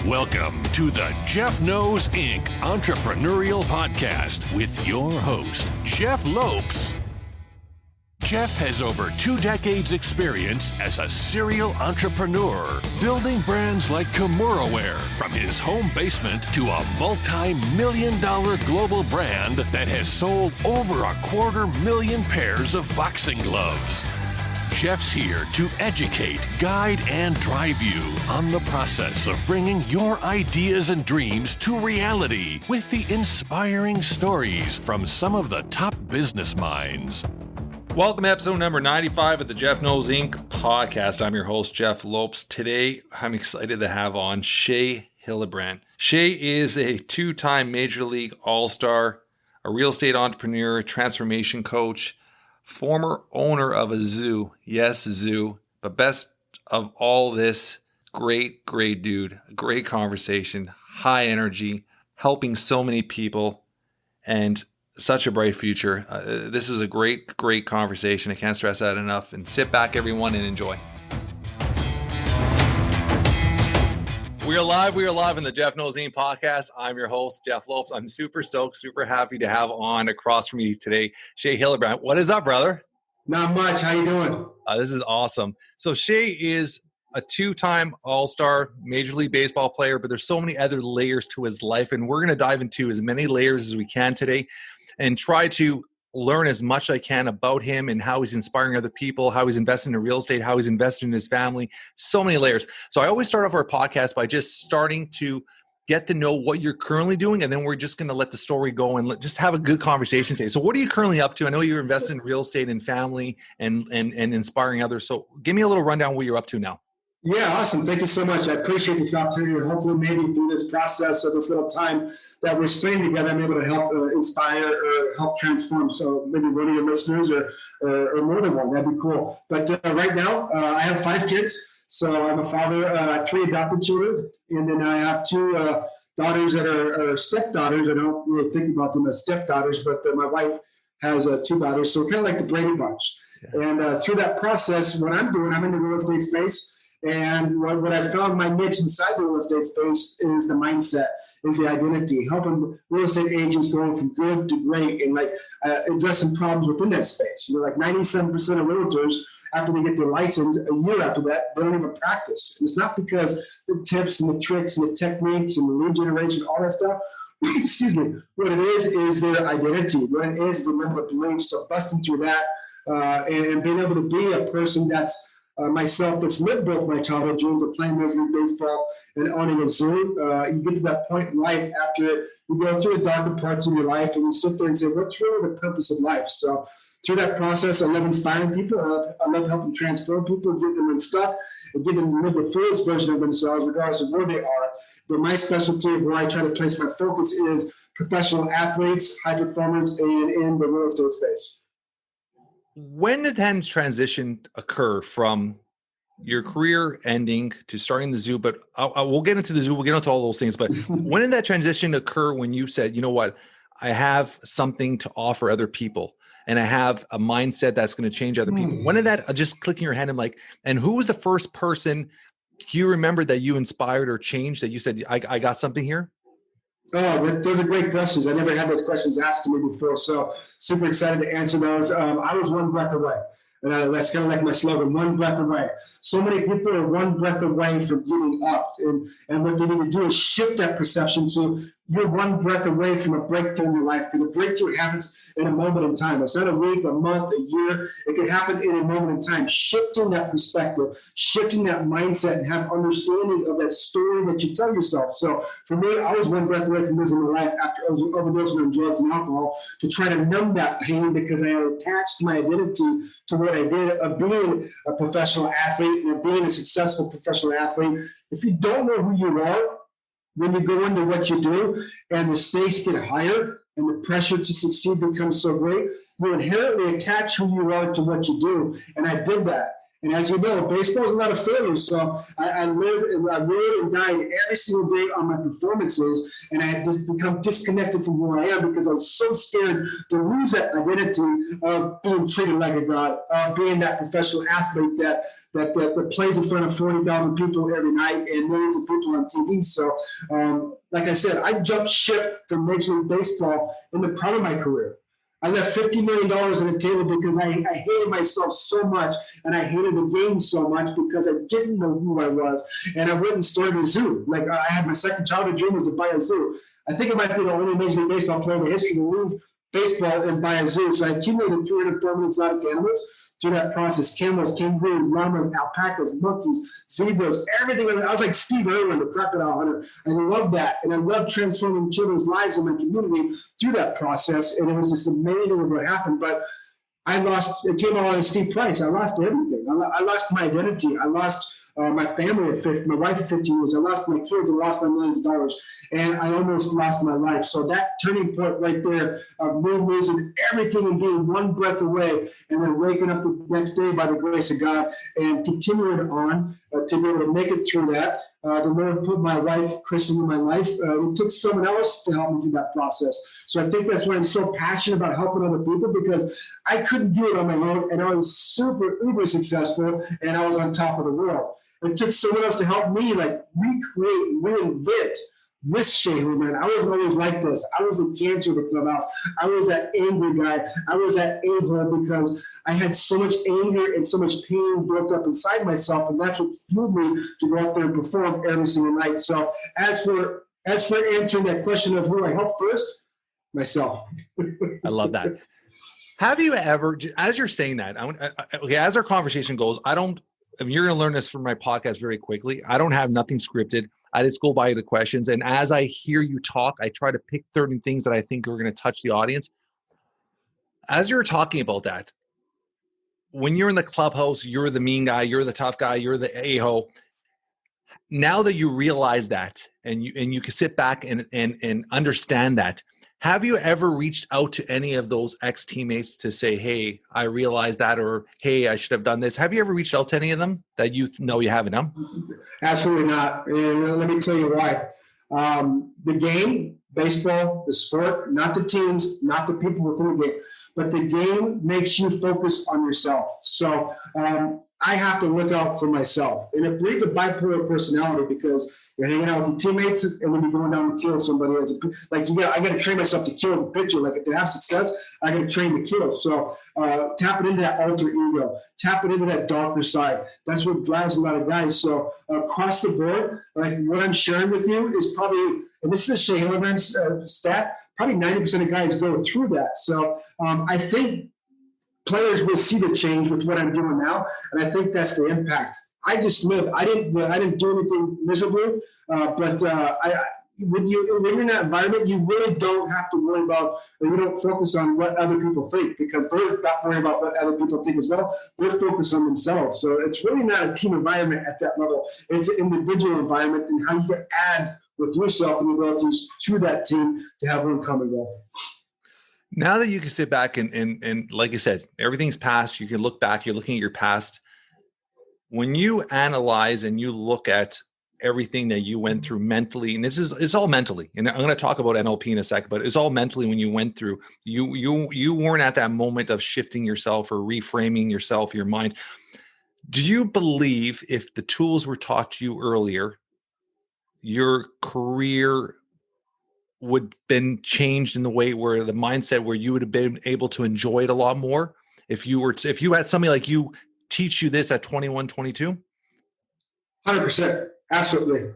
Welcome to the Jeff Knows Inc. Entrepreneurial Podcast with your host, Jeff Lopes. Jeff has over 2 decades experience as a serial entrepreneur, building brands like Kimura from his home basement to a multi-million-dollar global brand that has sold over 250,000 pairs of boxing gloves. Jeff's here to educate, guide, and drive you on the process of bringing your ideas and dreams to reality with the inspiring stories from some of the top business minds. Welcome to episode number 95 of the Jeff Knows Inc. podcast. I'm your host, Jeff Lopes. Today, I'm excited to have on Shea Hillenbrand. Shea is a 2-time Major League All-Star, a real estate entrepreneur, transformation coach, former owner of a zoo. Yes, zoo. But best of all this, great dude. Great conversation, high energy, helping so many people, and such a bright future. This is a great conversation. I can't stress that enough. And sit back, everyone, and enjoy. We are live in the Jeff Knows Inc. podcast. I'm your host, Jeff Lopes. I'm super stoked, super happy to have on across from me today, Shea Hillenbrand. What is up, brother? Not much. How you doing? This is awesome. So Shea is a 2-time All-Star Major League Baseball player, but there's so many other layers to his life, and we're going to dive into as many layers as we can today and try to learn as much as I can about him and how he's inspiring other people, how he's investing in real estate, how he's investing in his family, so many layers. So I always start off our podcast by just starting to get to know what you're currently doing, and then we're just going to let the story go and just have a good conversation today. So what are you currently up to? I know you're investing in real estate and family and inspiring others. So give me a little rundown what you're up to now. Yeah, awesome. Thank you so much. I appreciate this opportunity. And hopefully maybe through this process of this little time that we're spending together, I'm able to help inspire or help transform. So maybe one of your listeners or more than one, that'd be cool. But right now, I have 5 kids. So I'm a father, 3 adopted children. And then I have 2 daughters that are stepdaughters. I don't really think about them as stepdaughters, but my wife has 2 daughters. So kind of like the Brady Bunch. Yeah. And through that process, what I'm doing, I'm in the real estate space. And what I found my niche inside the real estate space is the mindset, is the identity, helping real estate agents going from good to great and addressing problems within that space. You know, like 97% of realtors, after they get their license, a year after that, they don't even practice. And it's not because the tips and the tricks and the techniques and the lead generation, all that stuff. Excuse me. What it is their identity. What it is the level of belief. So busting through that and being able to be a person that's myself that's lived both my childhood dreams of playing Major League Baseball and owning a zoo. You get to that point in life after you go through the darker parts of your life and you sit there and say, what's really the purpose of life? So through that process, I love inspiring people. I love helping transform people, get them unstuck, and get them to live the fullest version of themselves, regardless of where they are. But my specialty of where I try to place my focus is professional athletes, high performance, and in the real estate space. When did that transition occur from your career ending to starting the zoo? But we'll get into the zoo. We'll get into all those things. But when did that transition occur when you said, you know what, I have something to offer other people and I have a mindset that's going to change other people? When did that just click in your head? I'm like, and who was the first person, do you remember, that you inspired or changed that you said, I got something here? Oh, those are great questions. I never had those questions asked to me before, so super excited to answer those. I was one breath away, and that's kind of like my slogan, one breath away. So many people are one breath away from giving up, and what they need to do is shift that perception to you're one breath away from a breakthrough in your life, because a breakthrough happens in a moment in time. It's not a week, a month, a year. It can happen in a moment in time. Shifting that perspective, shifting that mindset, and have understanding of that story that you tell yourself. So for me, I was one breath away from losing my life after I was overdosing on drugs and alcohol to try to numb that pain, because I had attached my identity to what I did of being a professional athlete and being a successful professional athlete. If you don't know who you are, when you go into what you do and the stakes get higher and the pressure to succeed becomes so great, you inherently attach who you are to what you do. And I did that. And as you know, baseball is a lot of failures. So I live and die every single day on my performances. And I had become disconnected from who I am because I was so scared to lose that identity of being treated like a god, of being that professional athlete that plays in front of 40,000 people every night and millions of people on TV. So, like I said, I jumped ship from Major League Baseball in the prime of my career. I left $50 million on the table because I hated myself so much and I hated the game so much because I didn't know who I was. And I went and started a zoo. Like I had my second childhood dream was to buy a zoo. I think I might be the only Major League Baseball player in the history to leave baseball and buy a zoo. So I accumulated 300 permanent exotic animals through that process. Camels, kangaroos, llamas, alpacas, monkeys, zebras, everything. I was like Steve Irwin, the crocodile hunter. I love that. And I love transforming children's lives in my community through that process. And it was just amazing what happened. But it came all on Steve Price. I lost everything. I lost my identity. I lost my family my wife at 15 years. I lost my kids. I lost my millions of dollars. And I almost lost my life. So that turning point right there of me losing everything and being one breath away and then waking up the next day by the grace of God and continuing on to be able to make it through that. The Lord put my wife, Kristen, in my life. It took someone else to help me through that process. So I think that's why I'm so passionate about helping other people because I couldn't do it on my own and I was super, uber successful and I was on top of the world. It took someone else to help me like recreate, reinvent this Shea Hillenbrand. I wasn't always like this. I was the cancer of the clubhouse. I was that angry guy. I was that a-hole because I had so much anger and so much pain built up inside myself, and that's what fueled me to go out there and perform every single night. So as for answering that question of who I help first, myself. I love that. Have you ever, as you're saying that, okay, as our conversation goes, you're going to learn this from my podcast very quickly. I don't have nothing scripted. I just go by the questions. And as I hear you talk, I try to pick certain things that I think are going to touch the audience. As you're talking about that, when you're in the clubhouse, you're the mean guy, you're the tough guy, you're the a-hole. Now that you realize that and you can sit back and understand that, have you ever reached out to any of those ex-teammates to say, hey, I realized that, or hey, I should have done this? Have you ever reached out to any of them that you know you haven't done? Absolutely not. And let me tell you why. The game, baseball, the sport, not the teams, not the people within the game, but the game makes you focus on yourself. So I have to look out for myself. And it breeds a bipolar personality because you're hanging out with your teammates and then you're going down to kill somebody. I got to train myself to kill the pitcher. Like to have success, I got to train to kill. So tapping into that alter ego, tapping into that darker side. That's what drives a lot of guys. So across the board, like what I'm sharing with you is probably, and this is a Shea Hillenbrand stat, probably 90% of guys go through that. So I think players will see the change with what I'm doing now, and I think that's the impact. I just lived. I didn't do anything miserably, but when you're in that environment, you really don't have to worry about, or you don't focus on what other people think because they're not worrying about what other people think as well. They're focused on themselves. So it's really not a team environment at that level. It's an individual environment and how you can add with yourself and your abilities to that team to have one common goal. Now that you can sit back and like you said, everything's past, you can look back, you're looking at your past. When you analyze and you look at everything that you went through mentally, and it's all mentally, and I'm going to talk about NLP in a second, but it's all mentally when you went through, you weren't at that moment of shifting yourself or reframing yourself, your mind. Do you believe if the tools were taught to you earlier, your career would been changed in the way where the mindset where you would have been able to enjoy it a lot more if you had somebody like you teach you this at 21, 22? 100%. Absolutely.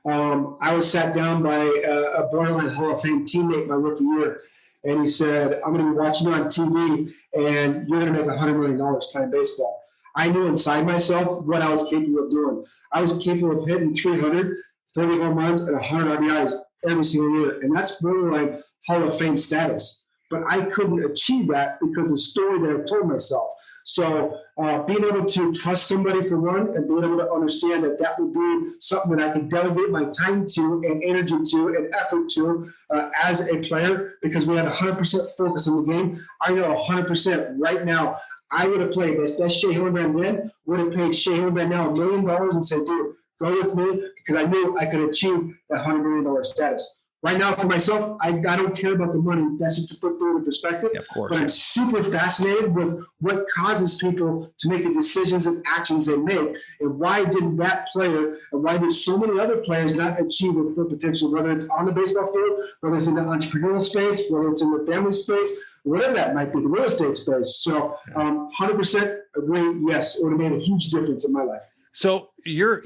I was sat down by a borderline Hall of Fame teammate my rookie year, and he said, I'm going to be watching you on TV, and you're going to make $100 million playing baseball. I knew inside myself what I was capable of doing. I was capable of hitting 300, 30 home runs, and 100 RBIs every single year, and that's borderline Hall of Fame status. But I couldn't achieve that because of the story that I told myself. So being able to trust somebody for one and being able to understand that would be something that I can delegate my time to and energy to and effort to as a player, because we had 100% focus on the game. I know 100% right now I would have played that Shea Hillenbrand then would have paid Shea Hillenbrand now $1 million and said, dude, go with me, because I knew I could achieve that $100 million status. Right now, for myself, I don't care about the money. That's just to put things in perspective. Yeah, of course. But I'm super fascinated with what causes people to make the decisions and actions they make, and why didn't that player, and why did so many other players not achieve their full potential, whether it's on the baseball field, whether it's in the entrepreneurial space, whether it's in the family space, whatever that might be, the real estate space. So 100% agree, yes, it would have made a huge difference in my life. So you're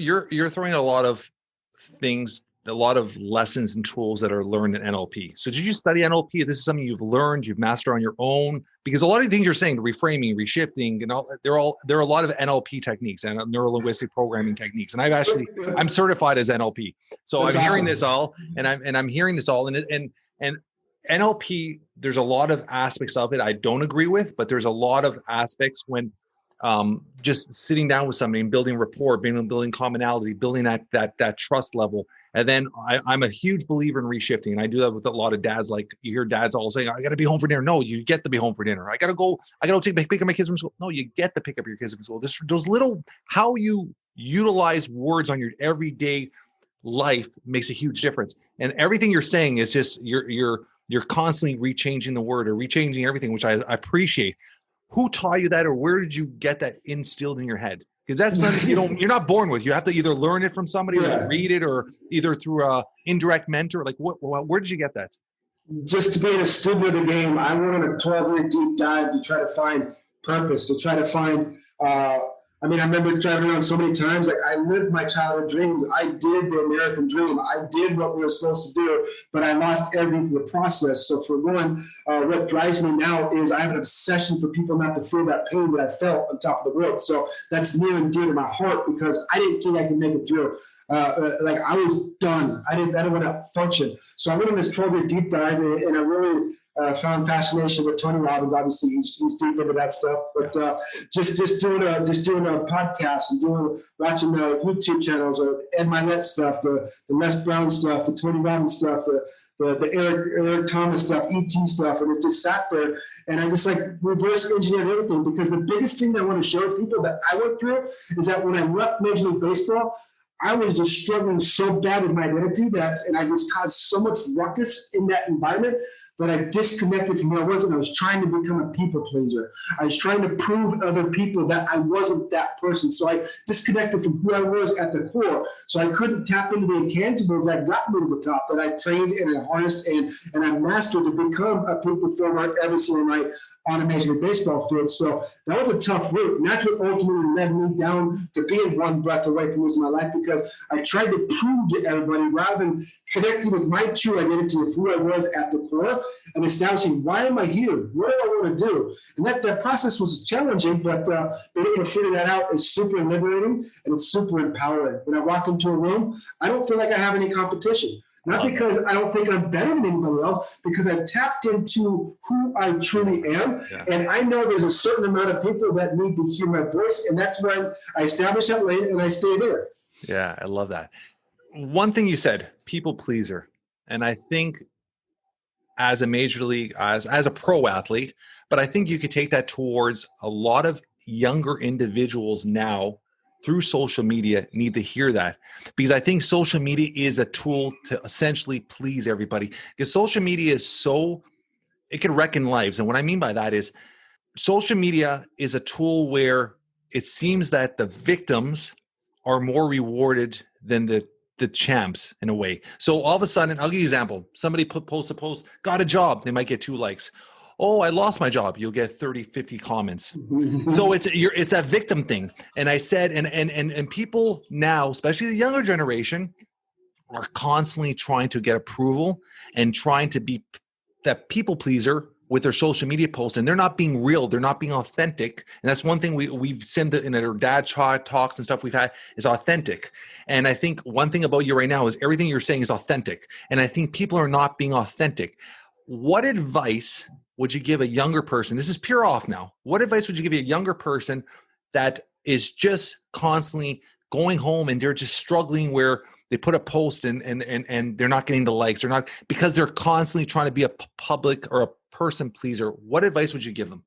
throwing a lot of things, a lot of lessons and tools that are learned in NLP. So did you study NLP? This is something you've learned, you've mastered on your own? Because a lot of the things you're saying, the reframing, reshifting, and all, there are a lot of NLP techniques and neuro-linguistic programming techniques. And I'm certified as NLP. So That's I'm hearing awesome. this all, and I'm hearing this all, and NLP, there's a lot of aspects of it I don't agree with, but there's a lot of aspects when just sitting down with somebody and building rapport, building commonality, building that trust level. And then I'm a huge believer in reshifting. And I do that with a lot of dads. Like you hear dads all saying, I got to be home for dinner. No, you get to be home for dinner. I got to pick up my kids from school. No, you get to pick up your kids from school. Those little, how you utilize words on your everyday life makes a huge difference. And everything you're saying is just, you're constantly rechanging the word or rechanging everything, which I appreciate. Who taught you that, or where did you get that instilled in your head? Because that's something you're not born with. You have to either learn it from somebody, or read it, or either through a indirect mentor. Like where did you get that? Just to be a student of the game, I went on a 12-year deep dive to try to find purpose, to try to find, I remember driving around so many times, like I lived my childhood dreams. I did the American dream. I did what we were supposed to do, but I lost everything through the process. So for one, what drives me now is I have an obsession for people not to feel that pain that I felt on top of the world. So that's near and dear to my heart, because I didn't think I could make it through. Like I was done. I didn't want to function. So I went on this 12-year deep dive, and I really found fascination with Tony Robbins. Obviously, he's deep into that stuff. But just doing a podcast and watching the YouTube channels, Ed Milet stuff, the Les Brown stuff, the Tony Robbins stuff, the Eric Thomas stuff, ET stuff, and it just sat there, and I just like reverse engineered everything, because the biggest thing that I want to show people that I went through is that when I left Major League Baseball, I was just struggling so bad with my identity and I just caused so much ruckus in that environment that I disconnected from who I was, and I was trying to become a people pleaser. I was trying to prove to other people that I wasn't that person. So I disconnected from who I was at the core. So I couldn't tap into the intangibles that got me to the top, that I trained and I harnessed and I mastered to become a peak performer every single night on a Major League Baseball field. So that was a tough route. And that's what ultimately led me down to being one breath away from losing my life, because I tried to prove to everybody rather than connecting with my true identity of who I was at the core and establishing, why am I here? What do I want to do? And that process was challenging, but being able to figure that out is super liberating and it's super empowering. When I walk into a room, I don't feel like I have any competition. Not because I don't think I'm better than anybody else, because I've tapped into who I truly am. Yeah. And I know there's a certain amount of people that need to hear my voice. And that's when I establish that lane and I stay there. Yeah, I love that. One thing you said, people pleaser. And I think as a major league, as a pro athlete, but I think you could take that towards a lot of younger individuals now through social media need to hear that, because I think social media is a tool to essentially please everybody, because social media is it can wreck in lives. And what I mean by that is social media is a tool where it seems that the victims are more rewarded than the champs in a way. So all of a sudden, I'll give you an example. Somebody posts a post, got a job, they might get 2 likes. Oh, I lost my job. You'll get 30, 50 comments. So it's that victim thing. And I said, and people now, especially the younger generation, are constantly trying to get approval and trying to be that people pleaser with their social media posts, and they're not being real. They're not being authentic. And that's one thing we've seen in our dad talks and stuff we've had is authentic. And I think one thing about you right now is everything you're saying is authentic. And I think people are not being authentic. What advice would you give a younger person? This is pure off now. What advice would you give a younger person that is just constantly going home and they're just struggling, where they put a post and they're not getting the likes, they're not, because they're constantly trying to be a public or a person pleaser? What advice would you give them?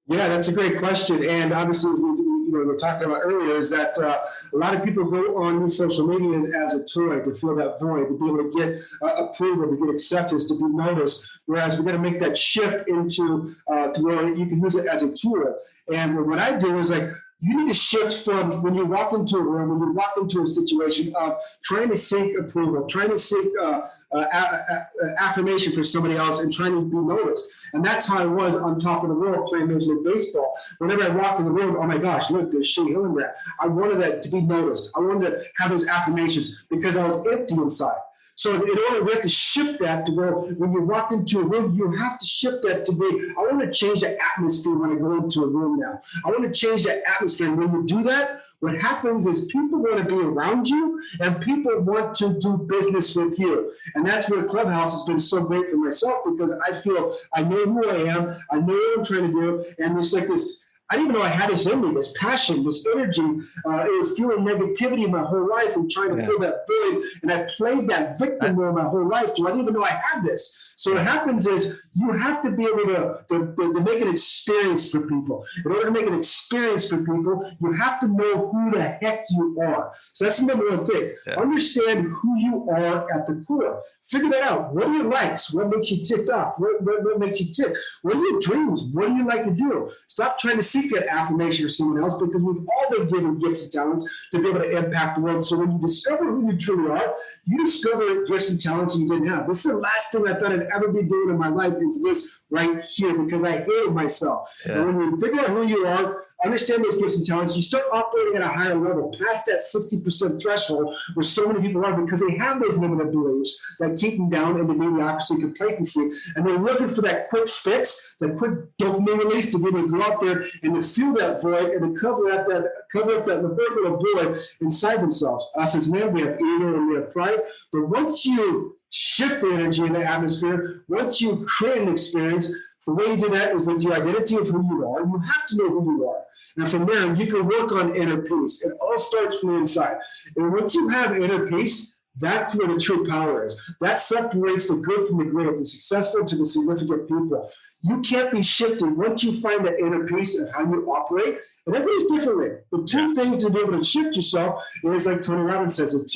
Yeah, that's a great question. And obviously, as we were talking about earlier, is that a lot of people go on these social media as a toy to fill that void, to be able to get approval, to get acceptance, to be noticed. Whereas we're going to make that shift into to where you can use it as a tool. And what I do is like, you need to shift from when you walk into a room, when you walk into a situation of trying to seek approval, trying to seek affirmation for somebody else and trying to be noticed. And that's how I was on top of the world playing Major League Baseball. Whenever I walked in the room, oh my gosh, look, there's Shea Hillenbrand. I wanted that to be noticed. I wanted to have those affirmations because I was empty inside. So in order, we have to shift that to go, when you walk into a room, you have to shift that to be, I want to change the atmosphere when I go into a room now. I want to change that atmosphere. And when you do that, what happens is people want to be around you and people want to do business with you. And that's where Clubhouse has been so great for myself, because I feel I know who I am, I know what I'm trying to do, and there's like this, I didn't even know I had this in me, this passion, this energy. It was feeling negativity my whole life and trying to fill that void. And I played that victim role my whole life, so I didn't even know I had this. So what happens is you have to be able to make an experience for people. In order to make an experience for people, you have to know who the heck you are. So that's the number one thing. Yeah. Understand who you are at the core. Figure that out. What are your likes? What makes you ticked off? What makes you tick? What are your dreams? What do you like to do? Stop trying to seek that affirmation for someone else, because we've all been given gifts and talents to be able to impact the world. So when you discover who you truly are, you discover gifts and talents you didn't have. This is the last thing I thought I'd ever be doing in my life, is this right here, because I hated myself. Yeah. And when you figure out who you are, understand those gifts and talents, you start operating at a higher level, past that 60% threshold where so many people are, because they have those limited beliefs that keep them down into mediocrity, complacency, and they're looking for that quick fix, that quick dopamine release to be able to go out there and to fill that void and to cover up that little void inside themselves. Us as men, we have ego and we have pride, but once you shift the energy in the atmosphere, once you create an experience, the way you do that is with your identity of who you are. You have to know who you are. And from there, you can work on inner peace. It all starts from the inside. And once you have inner peace, that's where the true power is. That separates the good from the great, the successful to the significant people. You can't be shifted once you find that inner peace of how you operate. And everybody's differently. The two things to be able to shift yourself is, like Tony Robbins says, the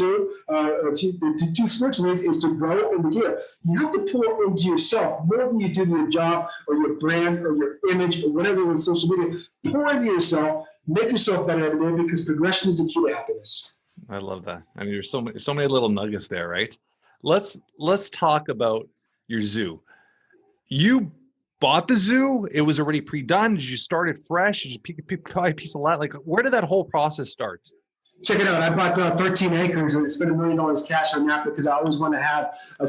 two spiritual ways is to grow and to give. You have to pour into yourself more than you do to your job or your brand or your image or whatever is on social media. Pour into yourself, make yourself better every day, because progression is the key to happiness. I love that. I mean, there's so many little nuggets there, right? Let's talk about your zoo. You bought the zoo? It was already pre-done? Did you start it fresh? Did you pick a piece of land? Like, where did that whole process start? Check it out. I bought 13 acres and spent $1 million cash on that, because I always want to have a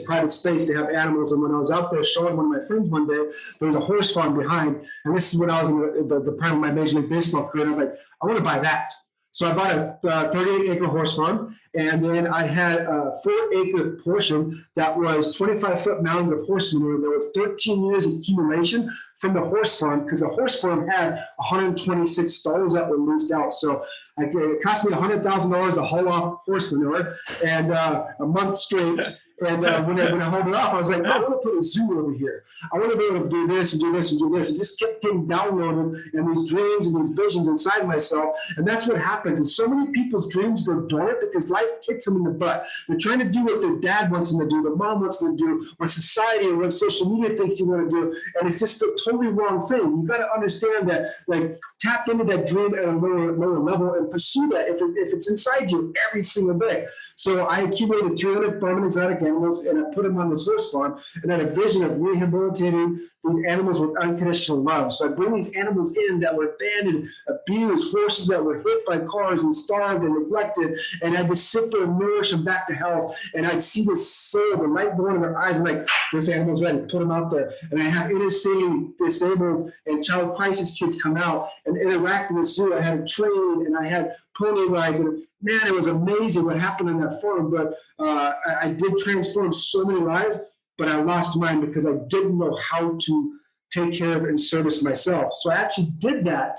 private space to have animals. And when I was out there showing one of my friends one day, there was a horse farm behind. And this is when I was in the prime of my Major League Baseball career. I was like, I want to buy that. So I bought a 38-acre horse farm, and then I had a 4-acre portion that was 25-foot mounds of horse manure. There was 13 years of accumulation from the horse farm, because the horse farm had 126 stalls that were leased out. So it cost me $100,000 to haul off horse manure, and a month straight. And when I hauled it off, I was like, no, I want to put a zoo over here. I want to be able to do this and do this and do this. It just kept getting downloaded, and these dreams and these visions inside myself. And that's what happens. And so many people's dreams go dormant because life kicks them in the butt. They're trying to do what their dad wants them to do, their mom wants them to do, what society or what social media thinks you want to do. And it's just a totally wrong thing. You got to understand that, like, tap into that dream at a lower level and pursue that if it's inside you every single day. So I accumulated 300 farm and exotic animals, and I put them on this horse farm, and I had a vision of rehabilitating these animals with unconditional love. So I bring these animals in that were abandoned, abused, horses that were hit by cars and starved and neglected, and I'd just sit there and nourish them back to health. And I'd see this soul, the light going in their eyes, and like, this animal's ready, put them out there. And I have inner city disabled and child crisis kids come out and interact with the zoo. I had a train, and I had pony rides, and man, it was amazing what happened on that farm. But I did transform so many lives, but I lost mine because I didn't know how to take care of and service myself. So I actually did that.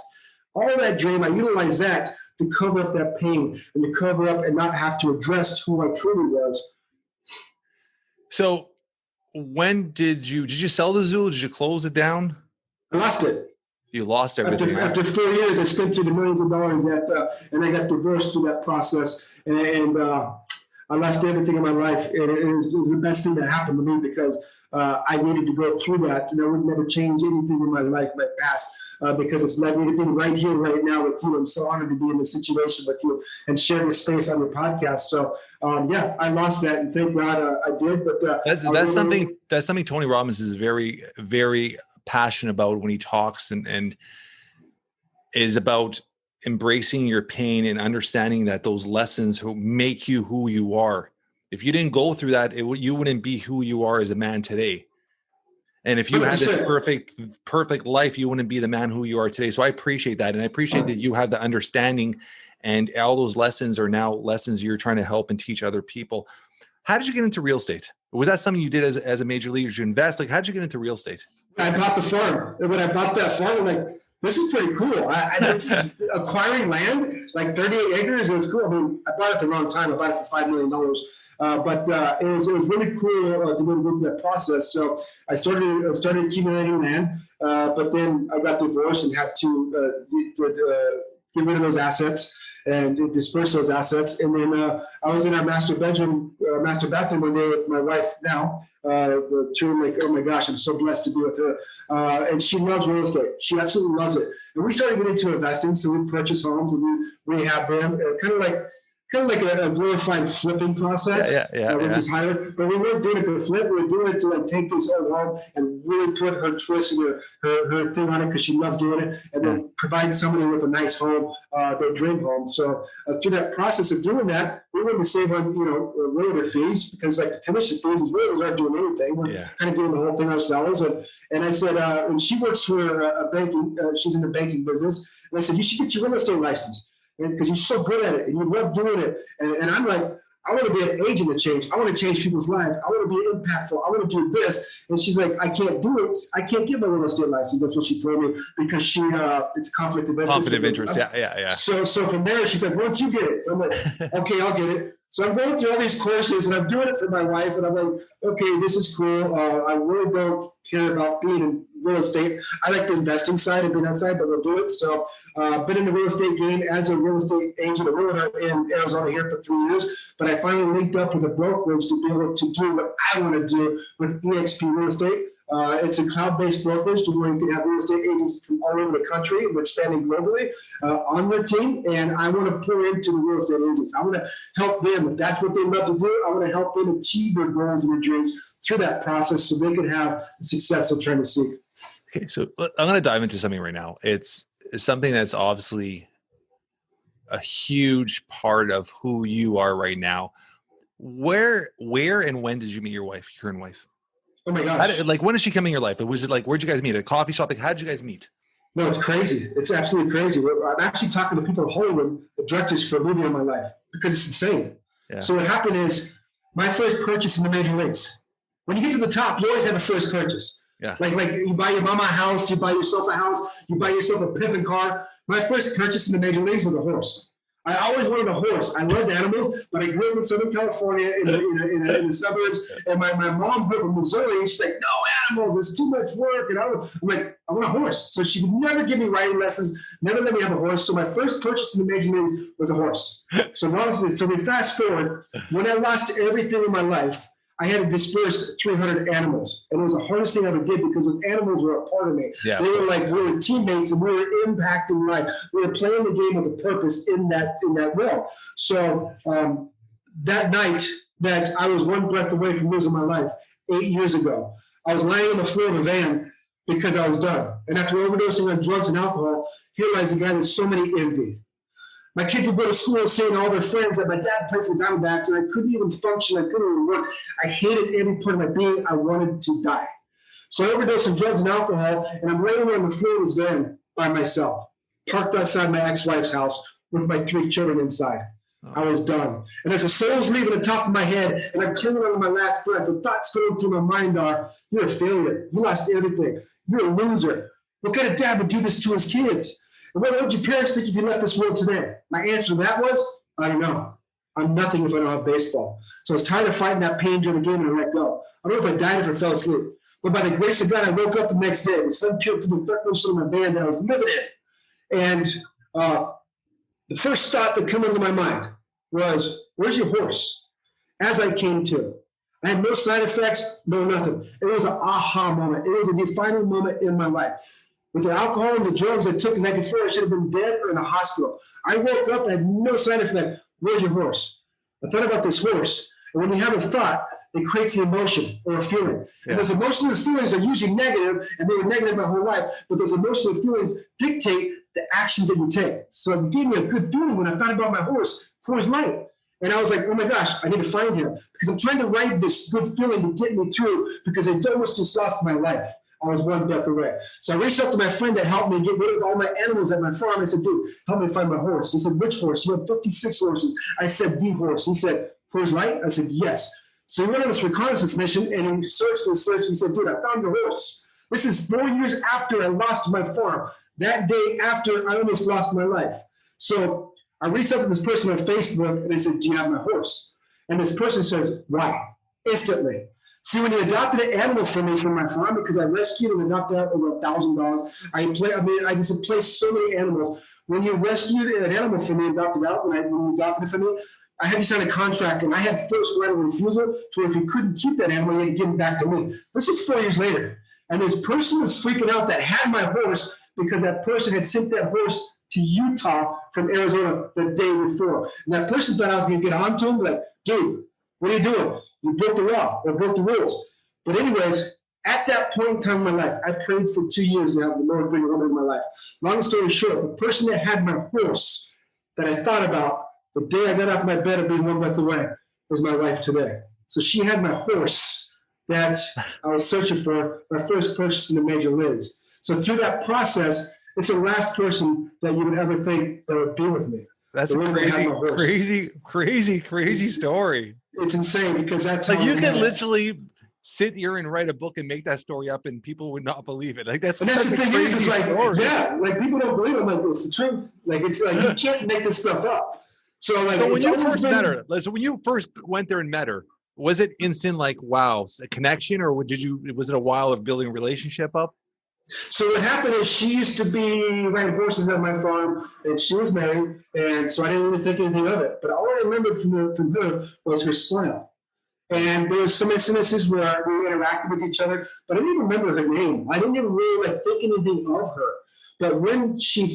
All that dream, I utilized that to cover up that pain and to cover up and not have to address who I truly was. So when did you sell the zoo? Did you close it down? I lost it. You lost everything. After 4 years, I spent through the millions of dollars and I got divorced through that process. And I lost everything in my life. It was the best thing that happened to me because I needed to go through that. And I would never change anything in my life, my past, because it's led me to be right here, right now with you. I'm so honored to be in this situation with you and share this space on your podcast. So, I lost that, and thank God I did. But that's something Tony Robbins is very, very passionate about when he talks and is about embracing your pain and understanding that those lessons make you who you are. If you didn't go through that, you wouldn't be who you are as a man today. And if you 100%. had this perfect life, you wouldn't be the man who you are today. So I appreciate that. And I appreciate that you have the understanding, and all those lessons are now lessons you're trying to help and teach other people. How did you get into real estate? Was that something you did as a major league? Did you invest? Like, how did you get into real estate? I bought the farm. And when I bought that farm, I'm like, this is pretty cool. It's acquiring land, like 38 acres. It was cool. I mean, I bought it at the wrong time. I bought it for $5 million. But it was really cool to go through that process. So I started accumulating land, but then I got divorced and had to get rid of those assets and disperse those assets. And then I was in our master bathroom one day with my wife now. Like, oh my gosh, I'm so blessed to be with her. And she loves real estate. She absolutely loves it. And we started getting into investing. So we purchase homes and we rehab them, kind of like a glorified flipping process, which is higher. But we weren't doing it to flip. We were doing it to like take this old home and really put her twist and her thing on it because she loves doing it, and then provide somebody with a nice home, their dream home. So through that process of doing that, we were able to save on realtor fees because like the commission fees is realtors aren't doing anything. We're kind of doing the whole thing ourselves. And I said, and she works for a banking. She's in the banking business. And I said, you should get your real estate license. Because you're so good at it and you love doing it. And I'm like, I want to be an agent of change. I want to change people's lives. I want to be impactful. I want to do this. And she's like, I can't do it. I can't get my real estate license. That's what she told me because it's conflict of interest. Conflict of interest. Yeah. So from there, she's like, why don't you get it? I'm like, okay, I'll get it. So I'm going through all these courses and I'm doing it for my wife. And I'm like, okay, this is cool. I really don't care about being in real estate. I like the investing side and being outside, but we'll do it. So been in the real estate game as a real estate agent, a realtor in Arizona here for 3 years. But I finally linked up with a brokerage to be able to do what I want to do with EXP Real Estate. It's a cloud-based brokerage to where you can have real estate agents from all over the country. We're expanding globally on their team, and I want to pour into the real estate agents. I want to help them. If that's what they love to do, I want to help them achieve their goals and their dreams through that process so they can have the success they're trying to seek. Okay, so I'm going to dive into something right now. It's something that's obviously a huge part of who you are right now. Where and when did you meet your wife, your current wife? Oh my gosh. When is she coming in your life? Was it like, where'd you guys meet? At a coffee shop? Like, how did you guys meet? No, it's crazy. It's absolutely crazy. I'm actually talking to people in Hollywood, the directors for a movie in my life, because it's insane. Yeah. So what happened is my first purchase in the major leagues. When you get to the top, you always have a first purchase. Yeah. Like you buy your mama a house, you buy yourself a house, you buy yourself a pimping car. My first purchase in the major leagues was a horse. I always wanted a horse. I loved animals, but I grew up in Southern California in the suburbs, and my mom grew up in Missouri, and she's like, no animals, it's too much work. And I'm like, I want a horse. So she would never give me riding lessons, never let me have a horse. So my first purchase in the major league was a horse. So we fast forward, when I lost everything in my life, I had to disperse 300 animals. And it was the hardest thing I ever did because those animals were a part of me. Yeah. They were like, we were teammates and we were impacting life. We were playing the game with a purpose in that realm. So that night that I was one breath away from losing my life 8 years ago, I was lying on the floor of a van because I was done. And after overdosing on drugs and alcohol, here lies a guy with so many envy. My kids would go to school saying to all their friends that my dad played for the Diamondbacks, and I couldn't even function. I couldn't even work. I hated every part of my being. I wanted to die. So I overdosed on drugs and alcohol, and I'm laying on the floor of this van by myself, parked outside my ex-wife's house with my 3 children inside. I was done. And as the soul's leaving the top of my head, and I'm clinging on to my last breath, the thoughts going through my mind are, you're a failure. You lost everything. You're a loser. What kind of dad would do this to his kids? And what would your parents think if you left this world today? My answer to that was, I don't know. I'm nothing if I don't have baseball. So I was tired of fighting that pain during the game and I let go. I don't know if I died or if I fell asleep. But by the grace of God, I woke up the next day. The sun peeled through the front windshield of my van that I was living in. And the first thought that came into my mind was, where's your horse? As I came to. I had no side effects, no nothing. It was an aha moment. It was a defining moment in my life. With the alcohol and the drugs I took the night before, I should have been dead or in a hospital. I woke up and had no side effect. Where's your horse? I thought about this horse. And when you have a thought, it creates an emotion or a feeling. Yeah. And those emotional feelings are usually negative, and they were negative my whole life, but those emotional feelings dictate the actions that you take. So it gave me a good feeling when I thought about my horse, Coors Light. And I was like, oh my gosh, I need to find him. Because I'm trying to ride this good feeling to get me through, because I almost just lost my life. I was one death away. So I reached out to my friend that helped me get rid of all my animals at my farm. I said, dude, help me find my horse. He said, which horse? You have 56 horses. I said, the horse. He said, Coors Light? I said, yes. So he went on this reconnaissance mission, and he searched and searched. He said, dude, I found your horse. This is 4 years after I lost my farm. That day after I almost lost my life. So I reached out to this person on Facebook, and they said, do you have my horse? And this person says, why? Instantly. See, when you adopted an animal from me from my farm, because I rescued and adopted out over $1,000, I just placed so many animals. When you rescued an animal from me, adopted out, when you adopted it from me, I had to sign a contract, and I had first right of refusal to if you couldn't keep that animal, you had to give it back to me. This is 4 years later. And this person was freaking out that had my horse because that person had sent that horse to Utah from Arizona the day before. And that person thought I was going to get on to him, like, dude, what are you doing? You broke the law or broke the rules. But anyways, at that point in time in my life, I prayed for 2 years now, the Lord bring a woman in my life. Long story short, the person that had my horse that I thought about the day I got off my bed of being one breath away was my wife today. So she had my horse that I was searching for, my first purchase in the major leagues. So through that process, it's the last person that you would ever think that would be with me. That's a crazy story. It's insane because that's like you can literally sit here and write a book and make that story up, and people would not believe it. Like that's the thing is, it's like story. Yeah, like people don't believe it. I'm like, it's the truth. Like it's like you can't make this stuff up. So like, when you first met her, so when you first went there and met her, was it instant like wow, a connection, or was it a while of building a relationship up? So what happened is she used to be riding horses at my farm, and she was married, and so I didn't really think anything of it. But all I remembered from her was her smile. And there was some instances where we interacted with each other, but I didn't even remember her name. I didn't even really think anything of her. But when she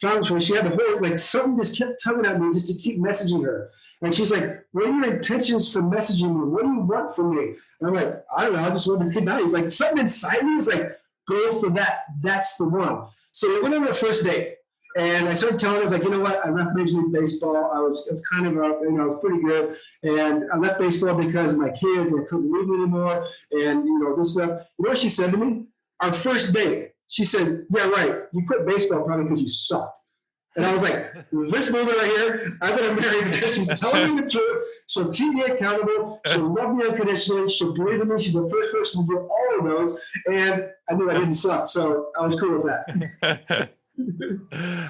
had the horse, like something just kept tugging at me just to keep messaging her. And she's like, what are your intentions for messaging me? What do you want from me? And I'm like, I don't know. I just want to get out. He's like, something inside me is like, go for that. That's the one. So we went on our first date, and I started telling her, I was like, you know what? I left Major League Baseball. I was kind of, I was pretty good. And I left baseball because of my kids, and I couldn't leave anymore. And, this stuff. You know what she said to me? Our first date, she said, yeah, right. You quit baseball probably because you sucked. And I was like, this woman right here, I'm going to marry because she's telling me the truth. She'll keep me accountable. She'll love me unconditionally. She'll believe in me. She's the first person to do all of those. And I knew I didn't suck. So I was cool with that.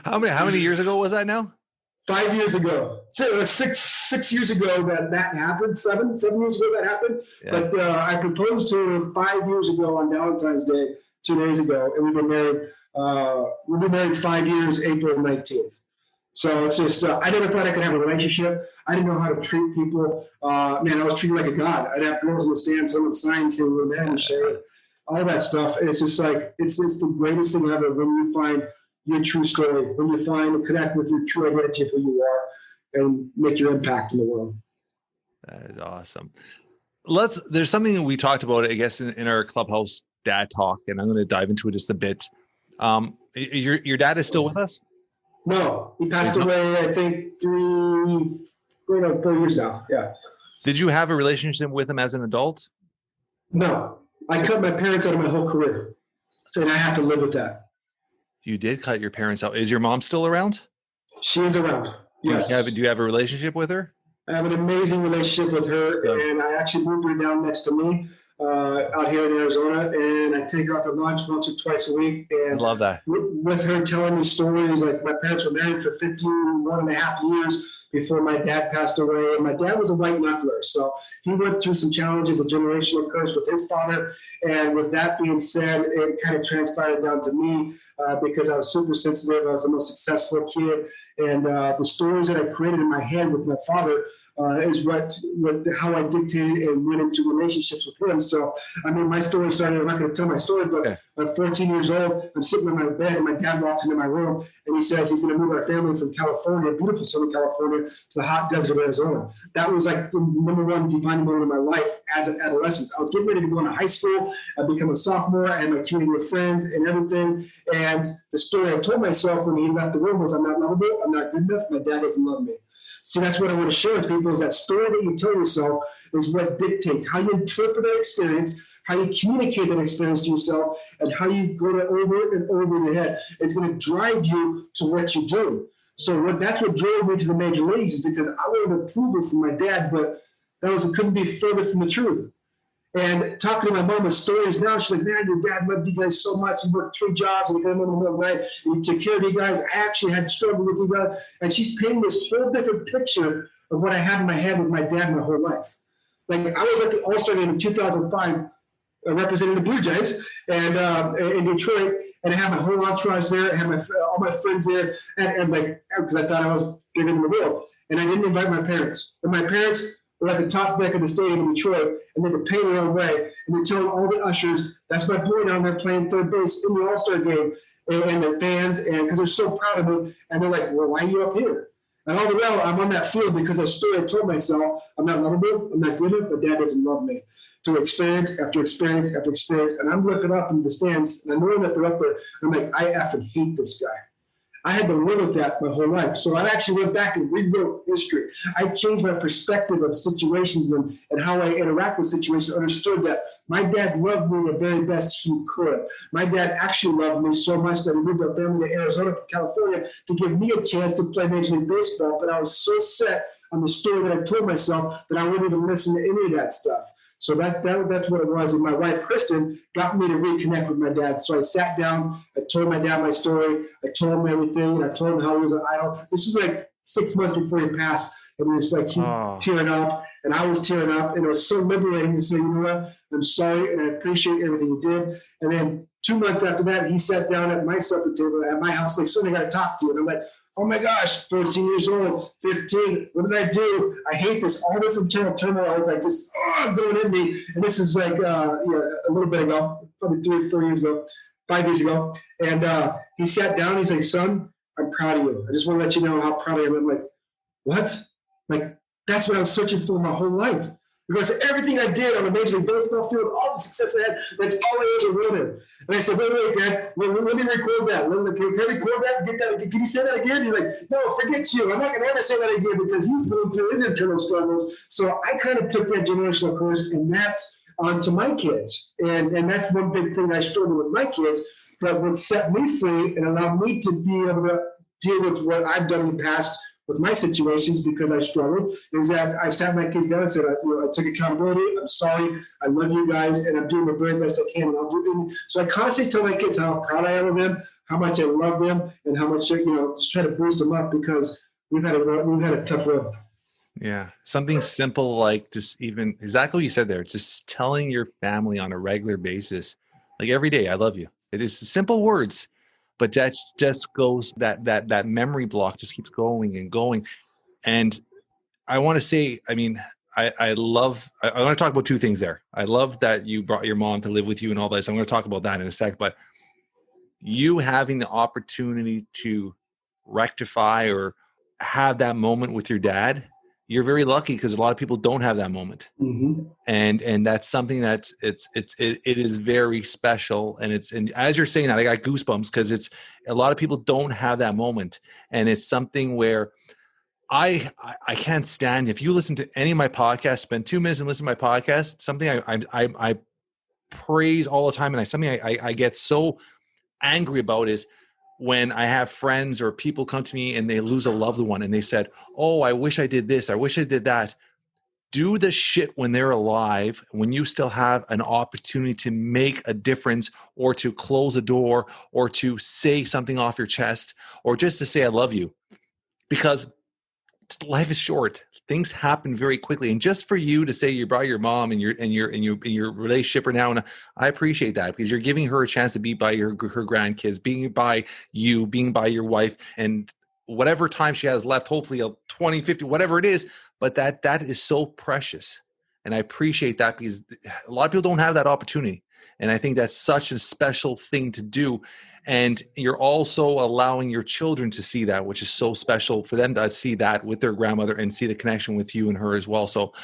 How many years ago was that now? 5 years ago. So it was six years ago that happened. Seven years ago that happened. Yeah. But I proposed to her 5 years ago on Valentine's Day, 2 days ago. And we've been married. We've been married 5 years, April 19th. So it's just, I never thought I could have a relationship. I didn't know how to treat people. I was treated like a god. I'd have girls in the stands, holding signs saying, we're man and Shea, all that stuff. And it's just like, it's the greatest thing ever when you find your true story, when you find and connect with your true identity of who you are and make your impact in the world. That is awesome. There's something that we talked about, I guess, in our Clubhouse Dad Talk, and I'm going to dive into it just a bit. Your dad is still with us? No, he passed away, I think 4 years now. Yeah. Did you have a relationship with him as an adult? No, I cut my parents out of my whole career, saying I have to live with that. You did cut your parents out. Is your mom still around? She is around. Yes. Do you have a relationship with her? I have an amazing relationship with her, and I actually moved her down next to me. Out here in Arizona, and I take her out to lunch once or twice a week. And I love that. With her telling me stories, like my parents were married for 51 and a half years. before my dad passed away. And my dad was a white knuckler. So he went through some challenges, a generational curse with his father. And with that being said, it kind of transpired down to me because I was super sensitive. I was the most successful kid. And the stories that I created in my head with my father is how I dictated and went into relationships with him. So, I mean, my story started, I'm not going to tell my story, but I'm 14 years old. I'm sitting in my bed and my dad walks into my room and he says he's going to move our family from California, beautiful Southern California, to the hot desert of Arizona. That was like the number one defining moment in my life as an adolescent. I was getting ready to go into high school. I'd become a sophomore. I had my community of friends and everything. And the story I told myself when he left the room was, I'm not lovable. I'm not good enough. My dad doesn't love me. See, that's what I want to share with people is that story that you tell yourself is what dictates how you interpret that experience, how you communicate that experience to yourself, and how you go to over and over in your head. It's going to drive you to what you do. So that's what drove me to the major leagues is because I wanted approval from my dad, but it couldn't be further from the truth. And talking to my mom with stories now, she's like, man, your dad loved you guys so much. He worked 3 jobs and he came home in the middle of the night and he took care of you guys. I actually had struggled with you guys. And she's painting this whole different picture of what I had in my head with my dad my whole life. Like I was at the All-Star game in 2005 representing the Blue Jays and in Detroit. And I had my whole entourage there. I had all my friends there. And like, because I thought I was bigger than the world. And I didn't invite my parents. And my parents were at the top deck of the stadium in Detroit, and they could pay their own way. And they told all the ushers, that's my boy down there playing third base in the All-Star game. And the fans, and because they're so proud of me. And they're like, well, why are you up here? And all the while, I'm on that field because I told myself, I'm not lovable, I'm not good enough, but dad doesn't love me. To experience after experience after experience. And I'm looking up in the stands, and I know that they're up there. I'm like, I effing hate this guy. I had to live with that my whole life. So I actually went back and rewrote history. I changed my perspective of situations and how I interact with situations, understood that my dad loved me the very best he could. My dad actually loved me so much that he moved our family to Arizona from California to give me a chance to play Major League Baseball. But I was so set on the story that I told myself that I wouldn't even listen to any of that stuff. So that's what it was. And my wife, Kristen, got me to reconnect with my dad. So I sat down, I told my dad my story, I told him everything, and I told him how he was an idol. This is like 6 months before he passed, and it was like he tearing up, and I was tearing up, and it was so liberating to say, you know what, I'm sorry, and I appreciate everything you did. And then 2 months after that, he sat down at my supper table at my house, like, son, I got to talk to you. And I'm like, oh my gosh, 14 years old, 15, what did I do? I hate this. All this internal turmoil is like just going in me. And this is like a little bit ago, probably 3 or 4 years ago, 5 years ago. And he sat down, he's like, son, I'm proud of you. I just want to let you know how proud I am. I'm like, what? Like, that's what I was searching for my whole life. Because everything I did on the Major League Baseball field, all the success I had, that's all I ever wanted. And I said, wait, Dad, let me record that. Can I record that? Get that? Can you say that again? He's like, no, forget you. I'm not going to ever say that again because he was going through his internal struggles. So I kind of took that generational curse and that onto my kids. And that's one big thing I struggle with my kids. But what set me free and allowed me to be able to deal with what I've done in the past with my situations because I struggled is that I sat my kids down and said, I took accountability. I'm sorry. I love you guys, and I'm doing the very best I can. And I'll do it. So I constantly tell my kids how proud I am of them, how much I love them, and how much just try to boost them up because we've had a tough road. Yeah, something simple like just even exactly what you said there. Just telling your family on a regular basis, like every day, I love you. It is simple words. But that just goes, that memory block just keeps going and going. And I want to say, I mean, I want to talk about 2 things there. I love that you brought your mom to live with you and all this. I'm going to talk about that in a sec. But you having the opportunity to rectify or have that moment with your dad, you're very lucky because a lot of people don't have that moment. Mm-hmm. And that's something that it is very special. And as you're saying that, I got goosebumps because it's a lot of people don't have that moment. And it's something where I can't stand, if you listen to any of my podcasts, spend 2 minutes and listen to my podcast, something I praise all the time. And something I get so angry about is when I have friends or people come to me and they lose a loved one and they said, oh, I wish I did this. I wish I did that. Do the shit when they're alive, when you still have an opportunity to make a difference or to close a door or to say something off your chest or just to say, I love you. Because life is short. Things happen very quickly. And just for you to say you brought your mom and your relationship right now, and I appreciate that, because you're giving her a chance to be by her grandkids, being by you, being by your wife, and whatever time she has left, hopefully 20, 50, whatever it is, but that is so precious. And I appreciate that, because a lot of people don't have that opportunity. And I think that's such a special thing to do. And you're also allowing your children to see that, which is so special for them to see that with their grandmother and see the connection with you and her as well. So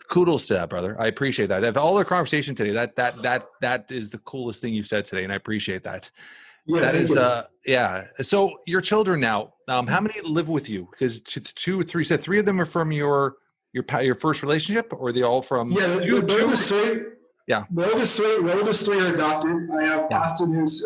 kudos to that, brother. I appreciate that. After all our conversation today, that is the coolest thing you've said today. And I appreciate that. Yeah, that is, yeah. So your children now, how many live with you? Because 2 or 3, said 3 of them are from your first relationship, or are they all from? Yeah, the oldest three. Yeah. The oldest three are adopted. I have Austin, who's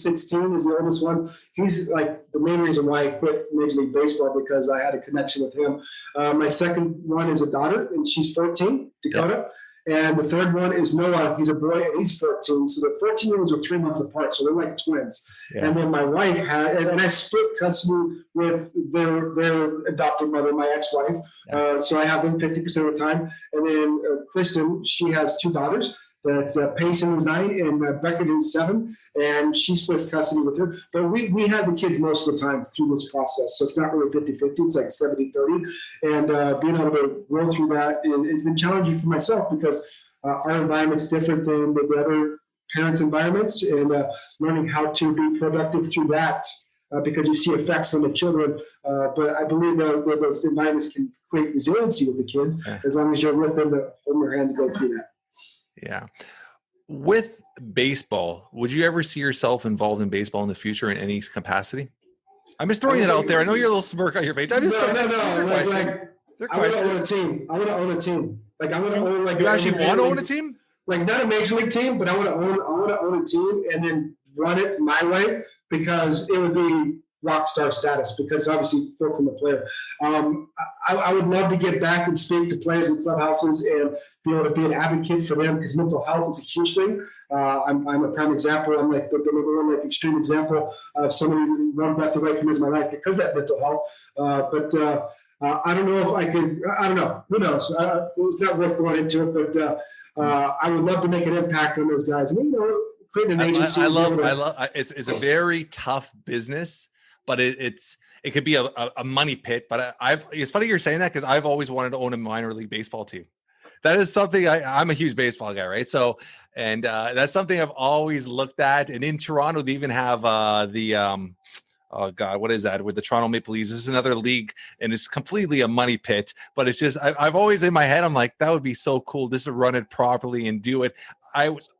16, is the oldest one. He's like the main reason why I quit Major League Baseball, because I had a connection with him. My second one is a daughter, and she's 14, Dakota. Yeah. And the third one is Noah. He's a boy, and he's 14. So the 14-year-olds are 3 months apart, so they're like twins. Yeah. And then my wife and I split custody with their adopted mother, my ex-wife. Yeah. So I have them 50% of the time. And then Kristen, she has 2 daughters. That's Payson, who's 9, and Beckett, who's 7, and she splits custody with her. But we have the kids most of the time through this process, so it's not really 50-50. It's like 70-30. And being able to roll through that has been challenging for myself, because our environment's different than the other parents' environments, and learning how to be productive through that, because you see effects on the children. But I believe that those environments can create resiliency with the kids, as long as you're with them to hold their hand to go through that. Yeah. With baseball, would you ever see yourself involved in baseball in the future in any capacity? I'm just throwing it out there. I know you're a little smirk on your face. I want to own a team. I want to own a team. Like I want to own like. You actually want to own a team? Like not a major league team, but I want to own a team and then run it my way, because it would be rock star status, because obviously from the player. I would love to get back and speak to players in clubhouses and be able to be an advocate for them, because mental health is a huge thing. I'm a prime example. I'm like the number one extreme example of somebody who run back away from my life because of that mental health. But I don't know if I could. I don't know. Who knows? It's not worth going into it. But I would love to make an impact on those guys. And create an agency. I love. It's a very tough business. But it could be a money pit. But it's funny you're saying that, because I've always wanted to own a minor league baseball team. That is something I'm a huge baseball guy, right? So, and that's something I've always looked at. And in Toronto, they even have oh God, what is that? With the Toronto Maple Leafs, this is another league, and it's completely a money pit. But it's just I've always in my head, I'm like, that would be so cool, just to run it properly and do it.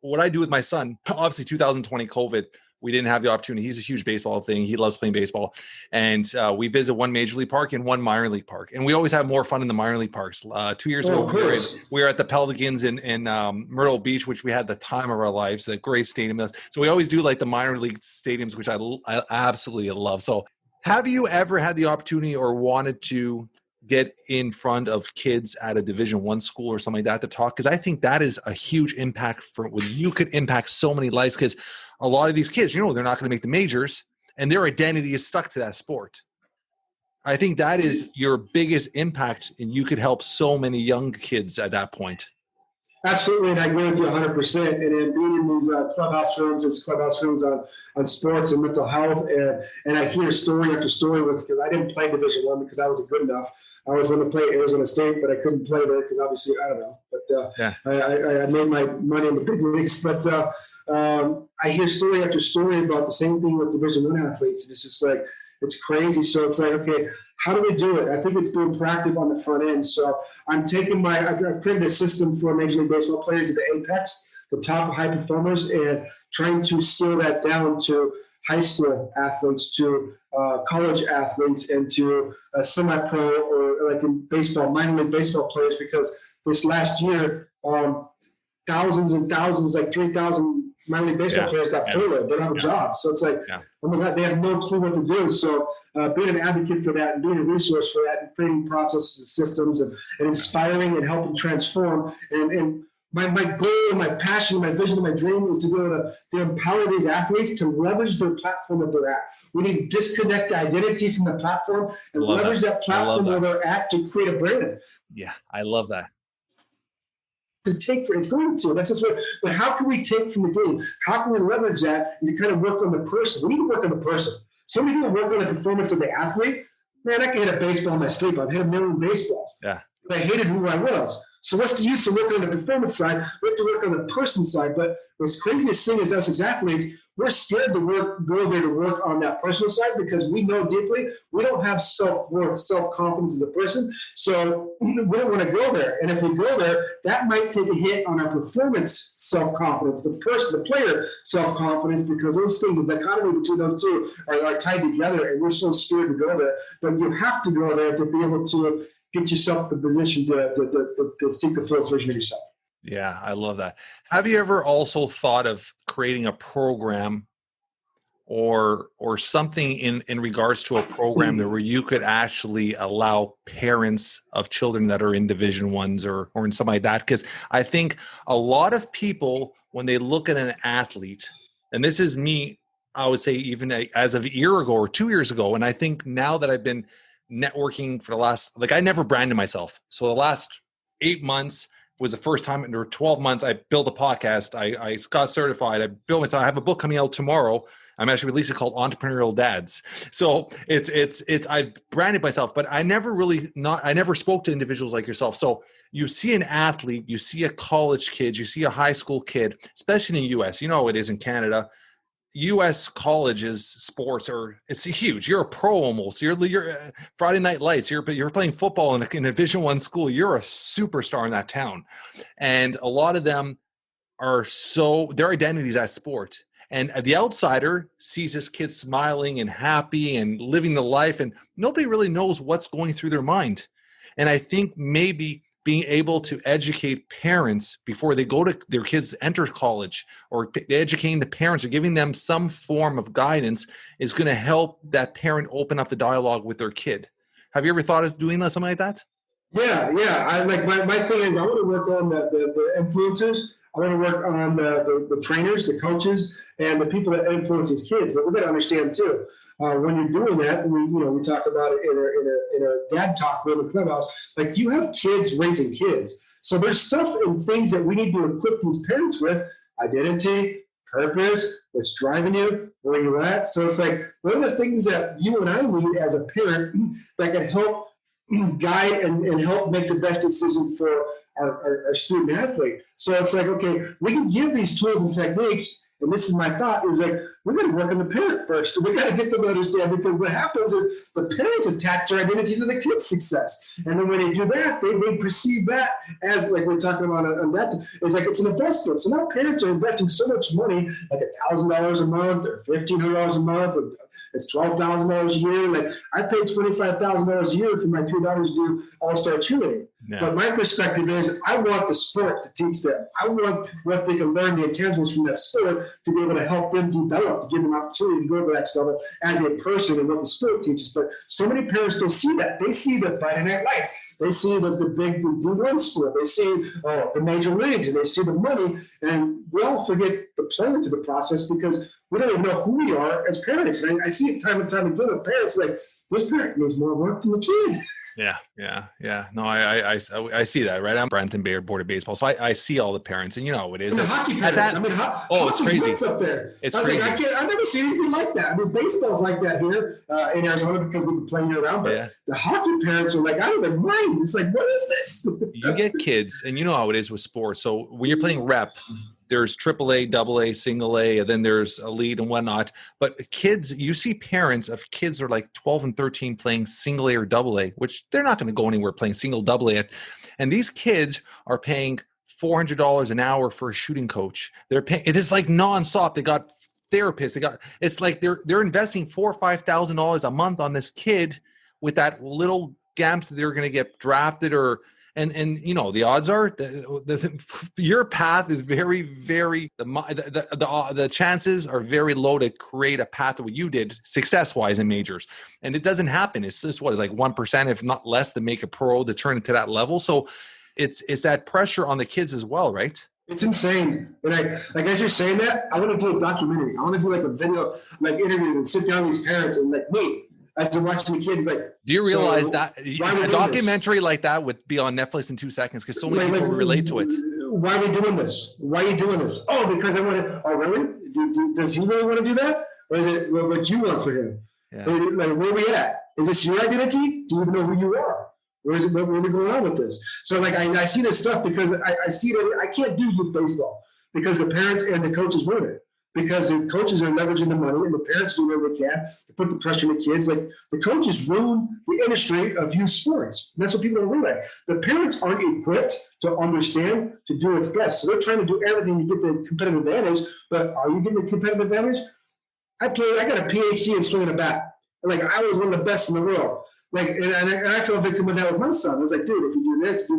What I do with my son, obviously 2020 COVID. We didn't have the opportunity. He's a huge baseball thing. He loves playing baseball. And we visit one major league park and one minor league park. And we always have more fun in the minor league parks. 2 years ago, we were at the Pelicans in Myrtle Beach, which we had the time of our lives, a great stadium. So we always do like the minor league stadiums, which I absolutely love. So have you ever had the opportunity or wanted to get in front of kids at a Division I school or something like that to talk? Because I think that is a huge impact for when you could impact so many lives, because a lot of these kids, they're not going to make the majors and their identity is stuck to that sport. I think that is your biggest impact, and you could help so many young kids at that point. Absolutely, and I agree with you 100%. And then being in these clubhouse rooms on sports and mental health, and I hear story after story because I didn't play Division I because I wasn't good enough. I was going to play Arizona State, but I couldn't play there because obviously I don't know. But I made my money in the big leagues. But I hear story after story about the same thing with Division I athletes. It's just like, it's crazy. So it's like, okay, how do we do it? I think it's being proactive on the front end. So I've created a system for Major League Baseball players at the apex, the top high performers, and trying to scale that down to high school athletes, to college athletes, and to semi-pro or like in baseball, minor league baseball players, because this last year, thousands and thousands, like 3,000 minor league baseball players got furloughed. They don't have a job. So it's like, oh my God, they have no clue what to do. So being an advocate for that and being a resource for that and creating processes and systems and inspiring and helping transform. And my goal and my passion, my vision, and my dream is to be able to empower these athletes to leverage their platform that they're at. We need to disconnect the identity from the platform and leverage that platform where they're at to create a brand. Yeah, I love that. It's going to. That's just what. But how can we take from the game? How can we leverage that and to kind of work on the person? We need to work on the person. So many people work on the performance of the athlete. Man, I can hit a baseball in my sleep. I've hit a million baseballs. Yeah. But I hated who I was. So what's the use of working on the performance side? We have to work on the person side. But the craziest thing is us as athletes, we're scared to go there to work on that personal side because we know deeply we don't have self-worth, self-confidence as a person. So we don't want to go there. And if we go there, that might take a hit on our performance self-confidence, the player self-confidence, because those things, the dichotomy between those two are tied together, and we're so scared to go there. But you have to go there to be able to get yourself in the position to seek the fullest version of yourself. Yeah, I love that. Have you ever also thought of creating a program or something in regards to a program where you could actually allow parents of children that are in Division Ones or in something like that? Because I think a lot of people, when they look at an athlete, and this is me, I would say even as of a year ago or 2 years ago, and I think now that I've been networking for the last, I never branded myself. So the last 8 months was the first time, or 12 months, I built a podcast. I got certified. I built myself. I have a book coming out tomorrow. I'm actually releasing it called Entrepreneurial Dads. So I branded myself, but I never spoke to individuals like yourself. So you see an athlete, you see a college kid, you see a high school kid, especially in the US, you know how it is in Canada. U.S. colleges sports it's huge. You're a pro almost. You're Friday Night Lights. You're playing football in a Division I school. You're a superstar in that town, and a lot of them are their identity is that sport. And the outsider sees this kid smiling and happy and living the life, and nobody really knows what's going through their mind. And I think maybe being able to educate parents before they go to their kids enter college, or educating the parents or giving them some form of guidance is going to help that parent open up the dialogue with their kid. Have you ever thought of doing something like that? Yeah. I my thing is I want to work on the influencers. I want to work on the trainers, the coaches, and the people that influence these kids. But we've got to understand too, when you're doing that, we talk about it in a dad talk room in the clubhouse. Like, you have kids raising kids, so there's stuff and things that we need to equip these parents with: identity, purpose, what's driving you, where you're at. So it's like, what are the things that you and I need as a parent that can help guide and help make the best decision for our student athlete? So it's like, okay, we can give these tools and techniques, and this is my thought, is like, we're going to work on the parent first. We got to get them to understand, because what happens is the parents attach their identity to the kid's success. And then when they do that, they perceive that as, like we're talking about on that, it's like it's an investment. So now parents are investing so much money, like $1,000 a month or $1,500 a month, or it's $12,000 a year. Like, I paid $25,000 a year for my two daughters to do all-star cheerleading. Yeah. But my perspective is, I want the sport to teach them. I want what they can learn, the intangibles from that sport, to be able to help them develop, to give them opportunity to go to the next level as a person and what the sport teaches. But so many parents don't see that. They see the Friday Night Lights. They see the big D1 sport. They see the major leagues, and they see the money. And we all forget the plan to the process because we don't even know who we are as parents. And I see it time and time again with parents, like, this parent needs more work than the kid. Yeah. No, I see that, right? I'm Brampton Bay Board of Baseball, so I see all the parents, and you know how it is. And the hockey parents. It's crazy. Up there. It's crazy. Like, I've never seen anything like that. I mean, baseball's like that here in Arizona because we've been playing year round. But the hockey parents are like out of their mind. It's like, what is this? You get kids, and you know how it is with sports. So when you're playing rep, there's AAA, AA, single A, and then there's elite and whatnot. But kids, you see parents of kids are like 12 and 13 playing single A or AA, which they're not going to go anywhere playing single AA. And these kids are paying $400 an hour for a shooting coach. They're paying, it is like nonstop. They got therapists. It's like they're investing $4,000 or $5,000 a month on this kid with that little gamps that they're going to get drafted And you know, the odds are your path is very, very, the chances are very low to create a path of what you did success-wise in majors. And it doesn't happen. It's just like 1%, if not less, to make a pro, to turn into that level. So it's that pressure on the kids as well, right? It's insane. And like as you're saying that, I want to do a documentary. I want to do like a video, like interview and sit down with these parents and like me as they're watching the kids. Like, do you realize so that a documentary like that would be on Netflix in 2 seconds because so many people relate to it? Why are we doing this? Why are you doing this? Oh, because I want to. Oh, really? Does he really want to do that, or is it what you want for him? Yeah. Like, where are we at? Is this your identity? Do you even know who you are? Where is it? Where are we going on with this? So like I see this stuff because I see that I can't do youth baseball because the parents and the coaches ruin it. Because the coaches are leveraging the money and the parents do whatever they can to put the pressure on the kids. Like the coaches ruin the industry of youth sports. And that's what people don't realize. The parents aren't equipped to understand to do its best. So they're trying to do everything to get the competitive advantage. But are you getting the competitive advantage? I got a PhD in swinging a bat. Like I was one of the best in the world. Like, and I fell victim of that with my son. I was like, dude, if you do this,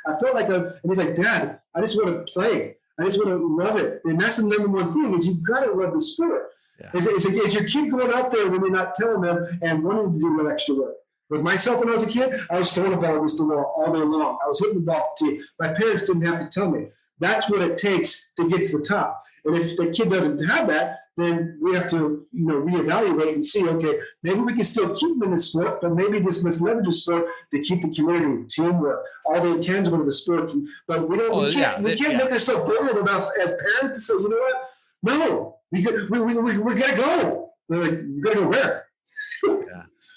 I felt like and he's like, Dad, I just want to play. I just want to love it. And that's the number one thing is you've got to love the sport. Yeah. Is your kid going out there when you're not telling them and wanting to do that extra work? With myself when I was a kid, I was throwing a ball against the wall all day long. I was hitting the ball off the tee. My parents didn't have to tell me. That's what it takes to get to the top. And if the kid doesn't have that, then we have to, reevaluate and see, okay, maybe we can still keep them in the sport, but maybe let's leverage the sport to keep the community, teamwork, all the intangible of the sport. But we can't make ourselves bold enough as parents to say, you know what? No, we gotta go. We're like, we gotta go where?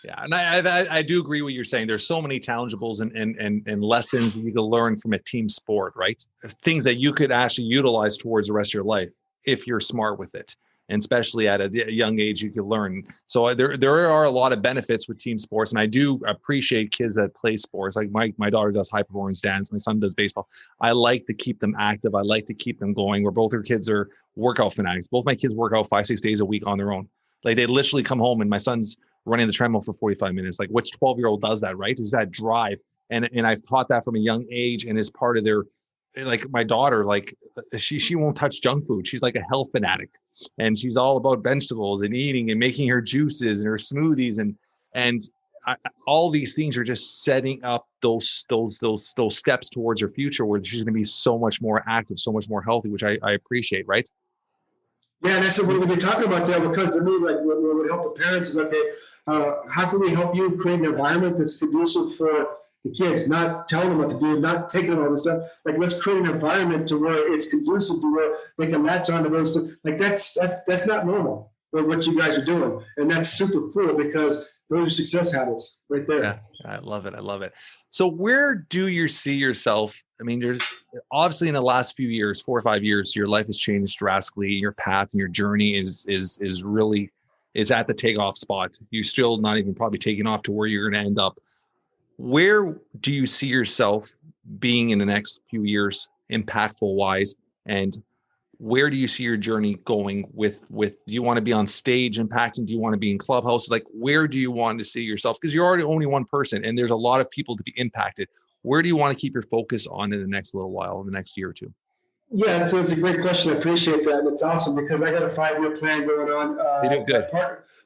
Yeah, and I do agree with what you're saying. There's so many challengeables and lessons that you can learn from a team sport, right? Things that you could actually utilize towards the rest of your life if you're smart with it. And especially at a young age, you can learn. So there are a lot of benefits with team sports. And I do appreciate kids that play sports. Like my daughter does high performance dance. My son does baseball. I like to keep them active. I like to keep them going, where both our kids are workout fanatics. Both my kids work out 5-6 days a week on their own. Like they literally come home and my son's running the treadmill for 45 minutes. Like which 12-year-old does that, right? Is that drive. And I've taught that from a young age and as part of their, like my daughter, like she won't touch junk food. She's like a health fanatic and she's all about vegetables and eating and making her juices and her smoothies. And all these things are just setting up those steps towards her future where she's going to be so much more active, so much more healthy, which I appreciate. Right. Yeah, and I said when you're talking about that, because to me, like what would help the parents is okay. How can we help you create an environment that's conducive for the kids? Not telling them what to do, not taking them all this stuff. Like let's create an environment to where it's conducive to where they can latch onto those stuff. Like that's not normal. What you guys are doing, and that's super cool because those are success habits right there. Yeah, I love it. So where do you see yourself? I mean, there's obviously in the last few years, 4 or 5 years, your life has changed drastically. Your path and your journey is really at the takeoff spot. You're still not even probably taking off to where you're going to end up. Where do you see yourself being in the next few years, impactful wise, and where do you see your journey going with do you want to be on stage impacting? Do you want to be in clubhouses? Like, where do you want to see yourself? Because you're already only one person and there's a lot of people to be impacted. Where do you want to keep your focus on in the next little while, in the next year or two? Yeah, so it's a great question. I appreciate that. And it's awesome because I got a 5-year plan going on. You're doing good.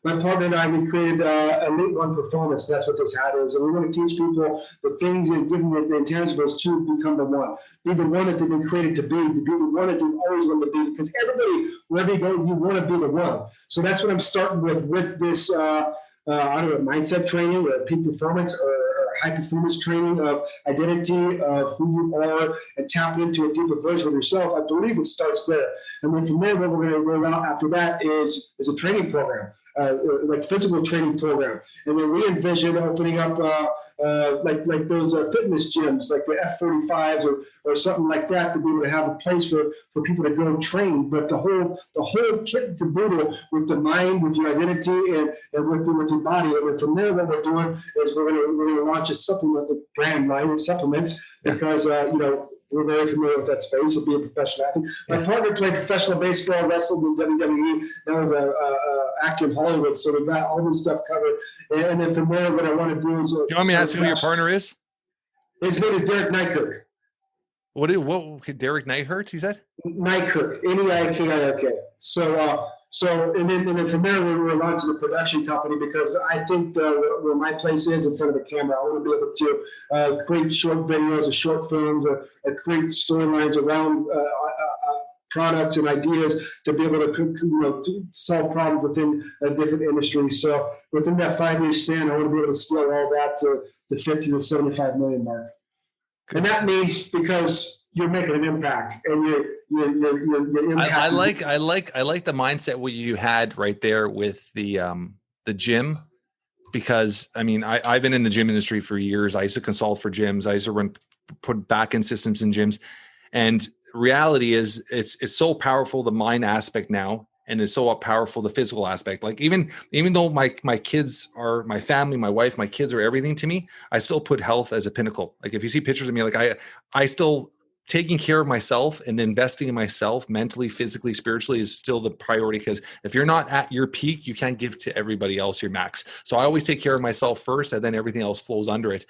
My partner and I, we created Elite One Performance. That's what this hat is. And we want to teach people the things and give them the intangibles to become the one. Be the one that they've been created to be the one that you always want to be. Because everybody, wherever you go, you want to be the one. So that's what I'm starting with this, mindset training or peak performance or high performance training of identity of who you are and tap into a deeper version of yourself. I believe it starts there. And then from there, what we're going to roll out after that is a training program. Like physical training program, and then we envision opening up like those fitness gyms, like the F45s or something like that, to be able to have a place for people to go train. But the whole kit and caboodle with the mind, with your identity, and with your body. And then from there, what we're doing is we're gonna launch a supplement brand line of supplements because we're very familiar with that space of being a professional athlete. My partner played professional baseball, wrestled in WWE. That was a actor in Hollywood, so we got all this stuff covered. And then from there, what I want to do is... You want me to ask who your partner is? His name is Derek Neitkirk. What Derek Neihurt, you said? Neitkirk, Neikirk. So So, and then from there, we were launching a production company because I think where my place is in front of the camera. I want to be able to create short videos or short films or create storylines around products and ideas to be able to solve problems within different industries. So within that 5-year span, I want to be able to scale all that to the 50 to 75 million mark. And that means because you're making an impact and you're impacting. I like the mindset what you had right there with the gym, because I mean, I've been in the gym industry for years. I used to consult for gyms. I used to put back-end systems in gyms, and reality is it's so powerful, the mind aspect now, and it's so powerful, the physical aspect. Like even though my kids are my family, my wife, my kids are everything to me, I still put health as a pinnacle. Like if you see pictures of me, like I still taking care of myself and investing in myself mentally, physically, spiritually is still the priority, because if you're not at your peak, you can't give to everybody else your max. So I always take care of myself first, and then everything else flows under it.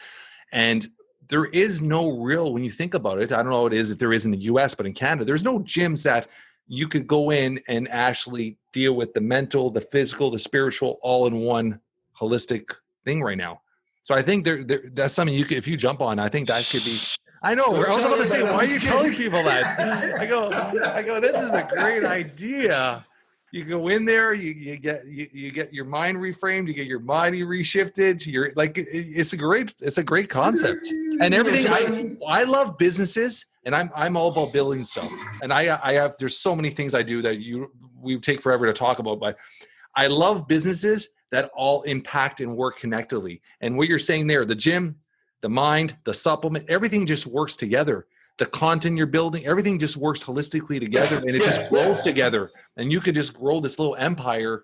And there is no real, when you think about it, I don't know what it is if there is in the US, but in Canada, there's no gyms that you could go in and actually deal with the mental, the physical, the spiritual, all in one holistic thing right now. So I think that's something you could, if you jump on, I think that could be, I know, I was about to say, why are you telling people that? I go, this is a great idea. You go in there, you get your mind reframed, you get your body reshifted. You're like, it's a great concept. And everything. I love businesses, and I'm all about building stuff. And I have, there's so many things I do that we take forever to talk about, but I love businesses that all impact and work connectedly. And what you're saying there, the gym, the mind, the supplement, everything just works together. The content you're building, everything just works holistically together, and it just grows together, and you could just grow this little empire.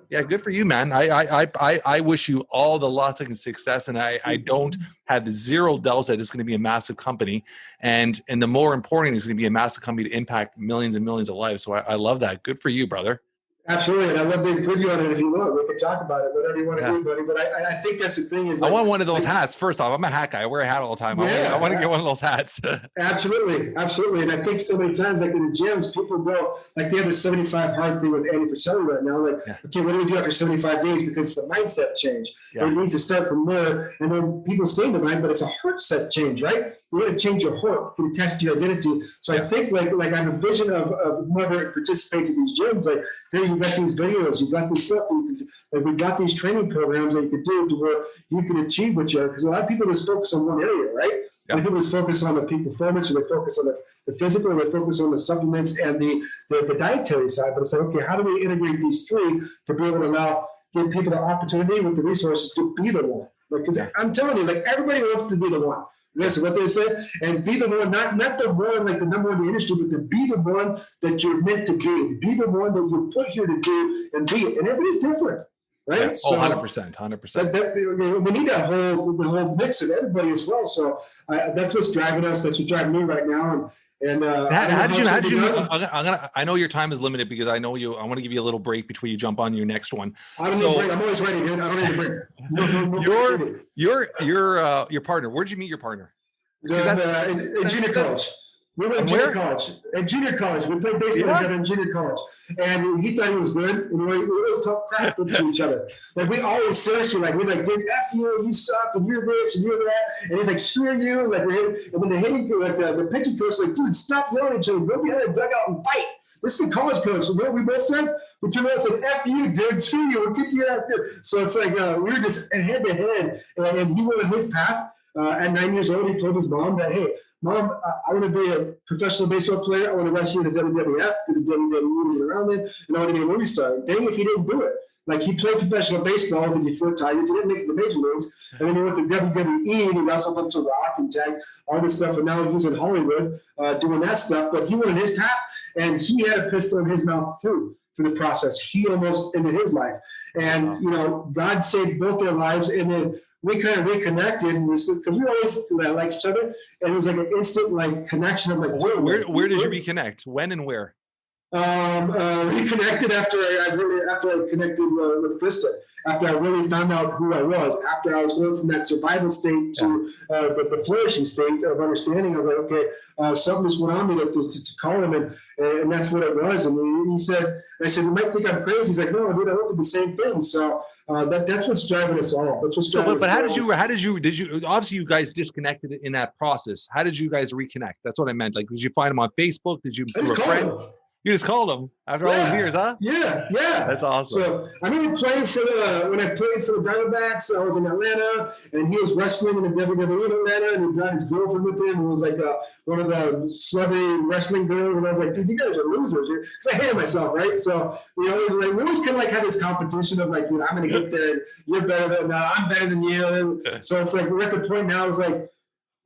Yeah, good for you, man. I wish you all the luck and success, and I don't have zero doubts that it's going to be a massive company, and the more important, it's going to be a massive company to impact millions and millions of lives. So I love that. Good for you, brother. Absolutely, and I love to include you on it if you want. We can talk about it, whatever you want to do, buddy. But I think that's the thing is, I want one of those hats. First off, I'm a hat guy. I wear a hat all the time. I want to get one of those hats. Absolutely. And I think so many times, like in the gyms, people go, like they have a 75 hard thing with Andy Frisella right now. Like, okay, what do we do after 75 days? Because it's a mindset change. Yeah. It needs to start from there. And then people stay in the mind, but it's a heart set change, right? You want to change your heart, you can test your identity. So I think like I have a vision of whoever participates in these gyms, like, hey, you've got these videos, you've got this stuff, that you can, like we've got these training programs that you can do to where you can achieve what you are. Because a lot of people just focus on one area, right? Yeah. People just focus on the peak performance, or they focus on the physical, or they focus on the supplements and the dietary side. But it's like, okay, how do we integrate these three to be able to give people the opportunity with the resources to be the one? Because I'm telling you, like everybody wants to be the one. Listen, what they said, and be the one, not the one like the number one in the industry, but to be the one that you're meant to be. Be the one that you're put here to do and be it. And everybody's different, right? Yeah. So 100%. We need the whole mix of everybody as well. So that's what's driving us. That's what's driving me right now. And how did you? I know your time is limited because I know you. I want to give you a little break before you jump on your next one. I don't need a break. I'm always ready, dude. I don't need a break. Your partner. Where did you meet your partner? In junior college. We went to junior college. At junior college, we played baseball together in junior collge, and he thought he was good, and we always talk crap to each other. Like we always seriously, like we're like, dude, F you suck, and you're this, and you're that, and he's like, screw you, like and then the hitting, like the pitching coach, like, dude, stop yelling at each other, go behind the dugout and fight. This is the college coach. You know what we both said? We turned around and said, F you, dude, screw you, we'll kick you out there. So it's like we were just head to head, and he went on his path. At 9 years old, he told his mom that, hey, Mom, I want to be a professional baseball player. I want to wrestle in the WWF because the WWE was around then, and I want to be a movie star. Dang if he didn't do it. Like, he played professional baseball with the Detroit Tigers. He didn't make it to the major leagues. And then he went to WWE, and he wrestled with The Rock and Tag, all this stuff. And now he's in Hollywood doing that stuff. But he went in his path, and he had a pistol in his mouth, too, for the process. He almost ended his life. And, God saved both their lives. And then we kind of reconnected because we always liked each other, and it was like an instant connection. I'm like, where did you reconnect? When and where? Reconnected after I connected with Krista, after I really found out who I was, after I was going from that survival state to the flourishing state of understanding. I was like, okay, something is going on me to call him, and that's what it was. And he said, I said, you might think I'm crazy. He's like, no, dude, I went through the same thing. So that's what's driving us all. That's what's driving us. But how did you obviously you guys disconnected in that process. How did you guys reconnect? That's what I meant. Like, did you find him on Facebook? Did you through a friend? You just called him after all those years, huh? Yeah. That's awesome. So I remember playing when I played for the Diamondbacks, I was in Atlanta, and he was wrestling in the WWE in Atlanta, and he brought his girlfriend with him, who was like one of the celebrity wrestling girls, and I was like, dude, you guys are losers. Because I hated myself, right? So we always kind of like had this competition of like, dude, I'm going to get there, you're better than, I'm better than you. And so it's like, we're at the point now, it's like,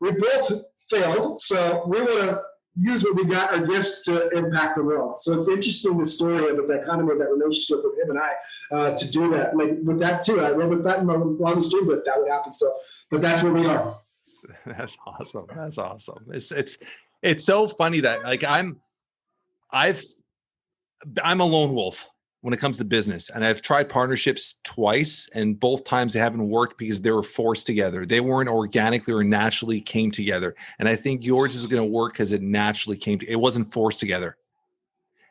we both failed, so we want to use what we got, our gifts, to impact the world. So it's interesting, the story of that kind of that relationship with him and I to do that. Like with that too, I remember that in my wildest dreams that would happen. So, but that's where we are. That's awesome. It's so funny that like I'm a lone wolf when it comes to business, and I've tried partnerships twice, and both times they haven't worked because they were forced together. They weren't organically or naturally came together. And I think yours is going to work because it naturally it wasn't forced together.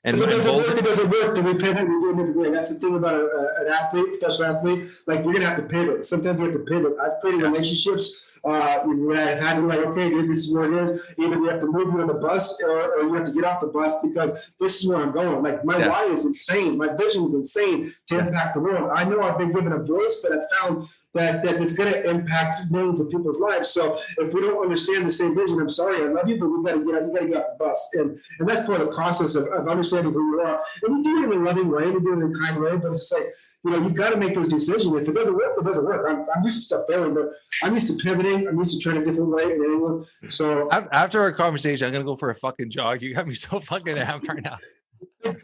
And if it doesn't work, then we pivot. We do a different way. That's the thing about an athlete, professional athlete. Like, you're going to have to pivot. Sometimes you have to pivot. I've created relationships when I had to, like, okay, dude, this is what it is. Either we have to move you on the bus or you have to get off the bus because this is where I'm going. Like, my why is insane. My vision is insane to impact the world. I know I've been given a voice that I've found that it's going to impact millions of people's lives. So if we don't understand the same vision, I'm sorry, I love you, but we got to get off the bus. And that's part of the process of understanding who you are. And we do it in a loving way, we do it in a kind way, but it's like, you got to make those decisions. If it doesn't work, it doesn't work. I'm used to stuff failing, but I'm used to pivoting. I'm used to trying a different way. And so after our conversation, I'm going to go for a fucking jog. You got me so fucking amped right now.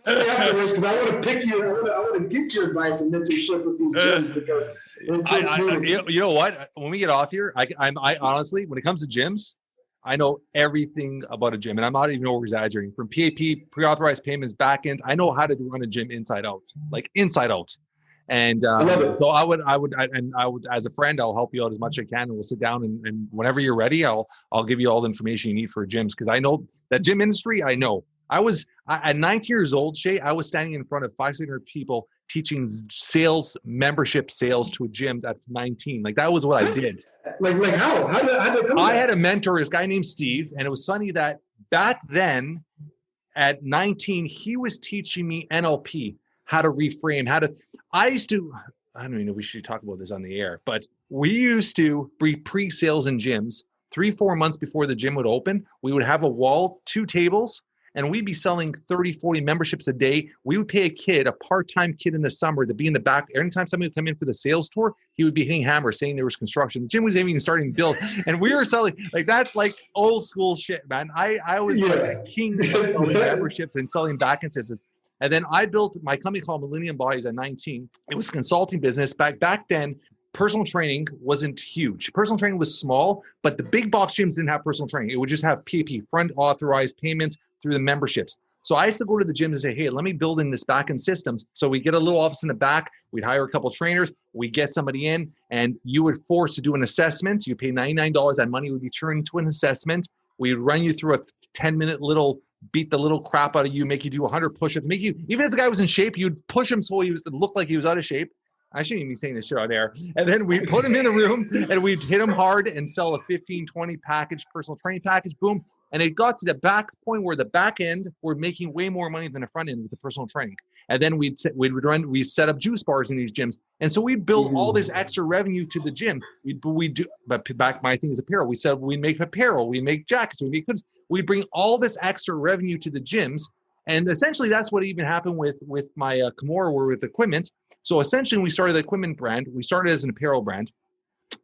Afterwards, because I want to pick you. I want to get your advice and mentorship with these gyms because you know what? When we get off here, I honestly, when it comes to gyms, I know everything about a gym, and I'm not even over exaggerating. From PAP, pre-authorized payments, back end, I know how to run a gym inside out, like inside out. And so I would, as a friend, I'll help you out as much as I can, and we'll sit down and whenever you're ready, I'll give you all the information you need for gyms, because I know that gym industry. I know. At 19 years old, Shea, I was standing in front of 500 people teaching membership sales to gyms at 19. Like, that was what I did. Like how? How did it come? I had a mentor, this guy named Steve, and it was funny that back then at 19, he was teaching me NLP, how to reframe, I don't even know if we should talk about this on the air, but we used to be pre-sales in gyms 3-4 months before the gym would open. We would have a wall, 2 tables, and we'd be selling 30-40 memberships a day. We would pay a part-time kid in the summer, to be in the back. Anytime somebody would come in for the sales tour, he would be hitting hammers saying there was construction. The gym was even starting to build, and we were selling. Like, that's like old school shit, man. I was like a king of selling memberships and selling back-end systems. And then I built my company called Millennium Bodies at 19. It was a consulting business. Back then, personal training wasn't huge. Personal training was small, but the big box gyms didn't have personal training. It would just have PAP, front authorized payments through the memberships. So I used to go to the gyms and say, hey, let me build in this back-end systems. So we get a little office in the back. We'd hire a couple of trainers. We get somebody in, and you would force to do an assessment. You pay $99. That money would be turned into an assessment. We'd run you through a 10-minute little, beat the little crap out of you, make you do 100 push-ups, even if the guy was in shape, you'd push him so he looked like he was out of shape. I shouldn't even be saying this shit on air. And then we put him in the room and we'd hit him hard and sell a 15-20 package, personal training package, boom. And it got to the back point where the back end were making way more money than the front end with the personal training. And then we set up juice bars in these gyms. And so we built all this extra revenue to the gym. But back, my thing is apparel. We said we make apparel, we make jackets, we make goods. We bring all this extra revenue to the gyms. And essentially that's what even happened with my Kimura, were with equipment. So essentially when we started the equipment brand, we started as an apparel brand.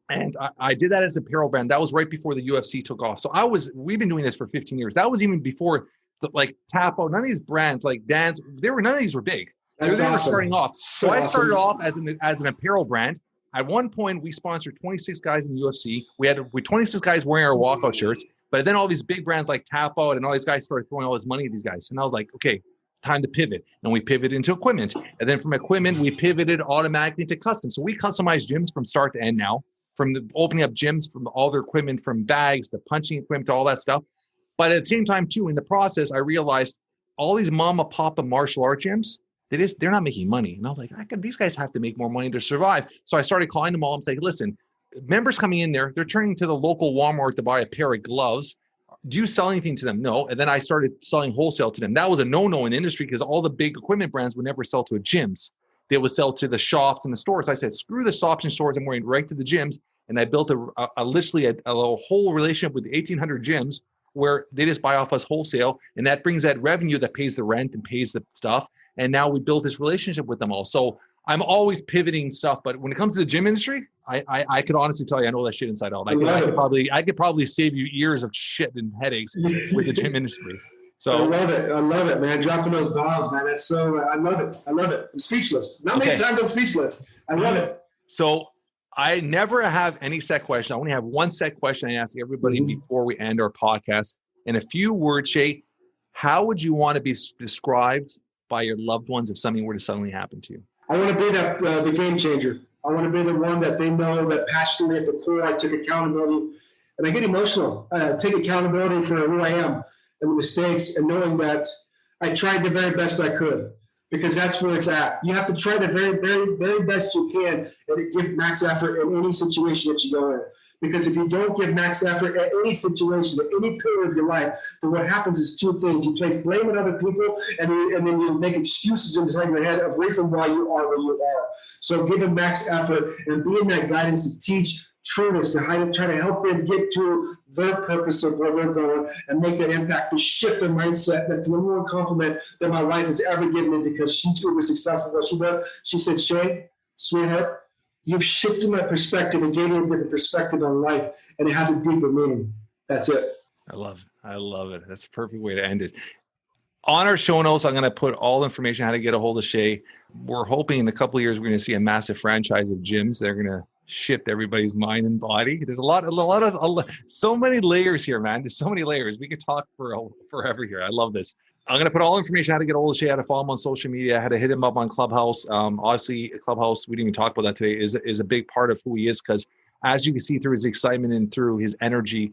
And I did that as an apparel brand. That was right before the UFC took off. So we've been doing this for 15 years. That was even before Tapo, none of these brands like Dan's, none of these were big. They were starting off. So I started off as an apparel brand. At one point, we sponsored 26 guys in the UFC. We had 26 guys wearing our walkout shirts. But then all these big brands like Tap Out and all these guys started throwing all this money at these guys. And I was like, okay, time to pivot. And we pivoted into equipment. And then from equipment, we pivoted automatically into custom. So we customize gyms from start to end now, from the opening up gyms, from all their equipment, from bags, the punching equipment, to all that stuff. But at the same time, too, in the process, I realized all these mama papa martial art gyms, they're not making money. And I was like, these guys have to make more money to survive. So I started calling them all and saying, listen, members coming in there, they're turning to the local Walmart to buy a pair of gloves. Do you sell anything to them? No. And then I started selling wholesale to them. That was a no-no in the industry because all the big equipment brands would never sell to a gyms. They would sell to the shops and the stores. I said, screw the shops and stores. I'm going right to the gyms. And I built literally a whole relationship with 1,800 gyms where they just buy off us wholesale. And that brings that revenue that pays the rent and pays the stuff. And now we built this relationship with them all. So I'm always pivoting stuff. But when it comes to the gym industry, I could honestly tell you, I know that shit inside out. I could probably save you years of shit and headaches with the gym industry. So I love it, man. Dropping those bombs, man. That's so, I love it. I'm speechless. Not many times I'm speechless. I love it. So I never have any set question. I only have one set question I ask everybody before we end our podcast. In a few words, Shea, how would you want to be described by your loved ones if something were to suddenly happen to you? I want to be the game changer. I want to be the one that they know that passionately at the core, I took accountability. And I get emotional. Take accountability for who I am and the mistakes, and knowing that I tried the very best I could, because that's where it's at. You have to try the very, very, very best you can and give max effort in any situation that you go in. Because if you don't give max effort at any situation, at any period of your life, then what happens is two things. You place blame on other people, and then you make excuses inside your head of reason why you are where you are. So give them max effort and be in that guidance to teach trueness, to try to help them get to their purpose of where they're going and make that impact, to shift their mindset. That's the number one compliment that my wife has ever given me, because she's uber successful what she does. She said, Shea, sweetheart, you've shifted my perspective and gave me a different perspective on life, and it has a deeper meaning. That's it. I love it. That's a perfect way to end it. On our show notes, I'm going to put all the information how to get a hold of Shea. We're hoping in a couple of years, we're going to see a massive franchise of gyms. They're going to shift everybody's mind and body. There's so many layers here, man. There's so many layers. We could talk forever here. I love this. I'm going to put all the information how to get a hold of Shea, how to follow him on social media, how to hit him up on Clubhouse. Obviously, Clubhouse, we didn't even talk about that today, is a big part of who he is, because as you can see through his excitement and through his energy,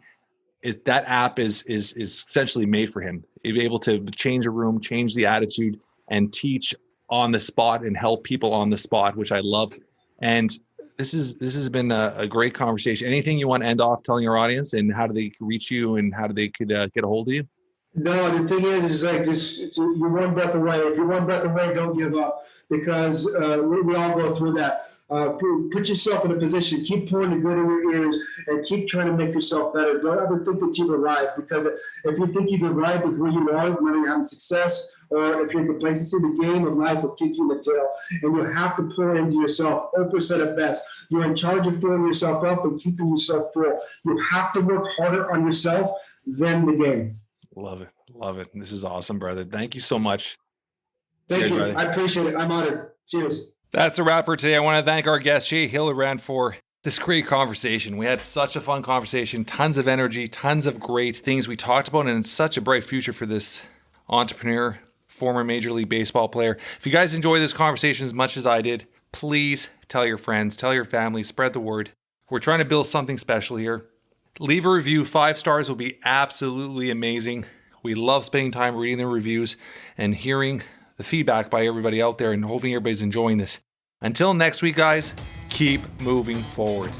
that app is essentially made for him. He'll be able to change a room, change the attitude, and teach on the spot and help people on the spot, which I love. And this has been a great conversation. Anything you want to end off telling your audience, and how do they reach you, and how do they could get a hold of you? No, the thing is like this: you're one breath away. If you're one breath away, don't give up, because we all go through that. Put yourself in a position. Keep pouring the good in your ears, and keep trying to make yourself better. Don't ever think that you've arrived, because if you think you've arrived with where you are, whether you're having success or if you're in complacency, the game of life will kick you in the tail. And you have to pour into yourself. Oprah said it best: you're in charge of filling yourself up and keeping yourself full. You have to work harder on yourself than the game. Love it. This is awesome, brother. Thank you so much. Thank you. Buddy. I appreciate it. I'm honored. Cheers. That's a wrap for today. I want to thank our guest, Shea Hillenbrand, for this great conversation. We had such a fun conversation, tons of energy, tons of great things we talked about, and it's such a bright future for this entrepreneur, former Major League Baseball player. If you guys enjoy this conversation as much as I did, please tell your friends, tell your family, spread the word. We're trying to build something special here. Leave a review. 5 stars will be absolutely amazing. We love spending time reading the reviews and hearing the feedback by everybody out there, and hoping everybody's enjoying this. Until next week, guys, keep moving forward.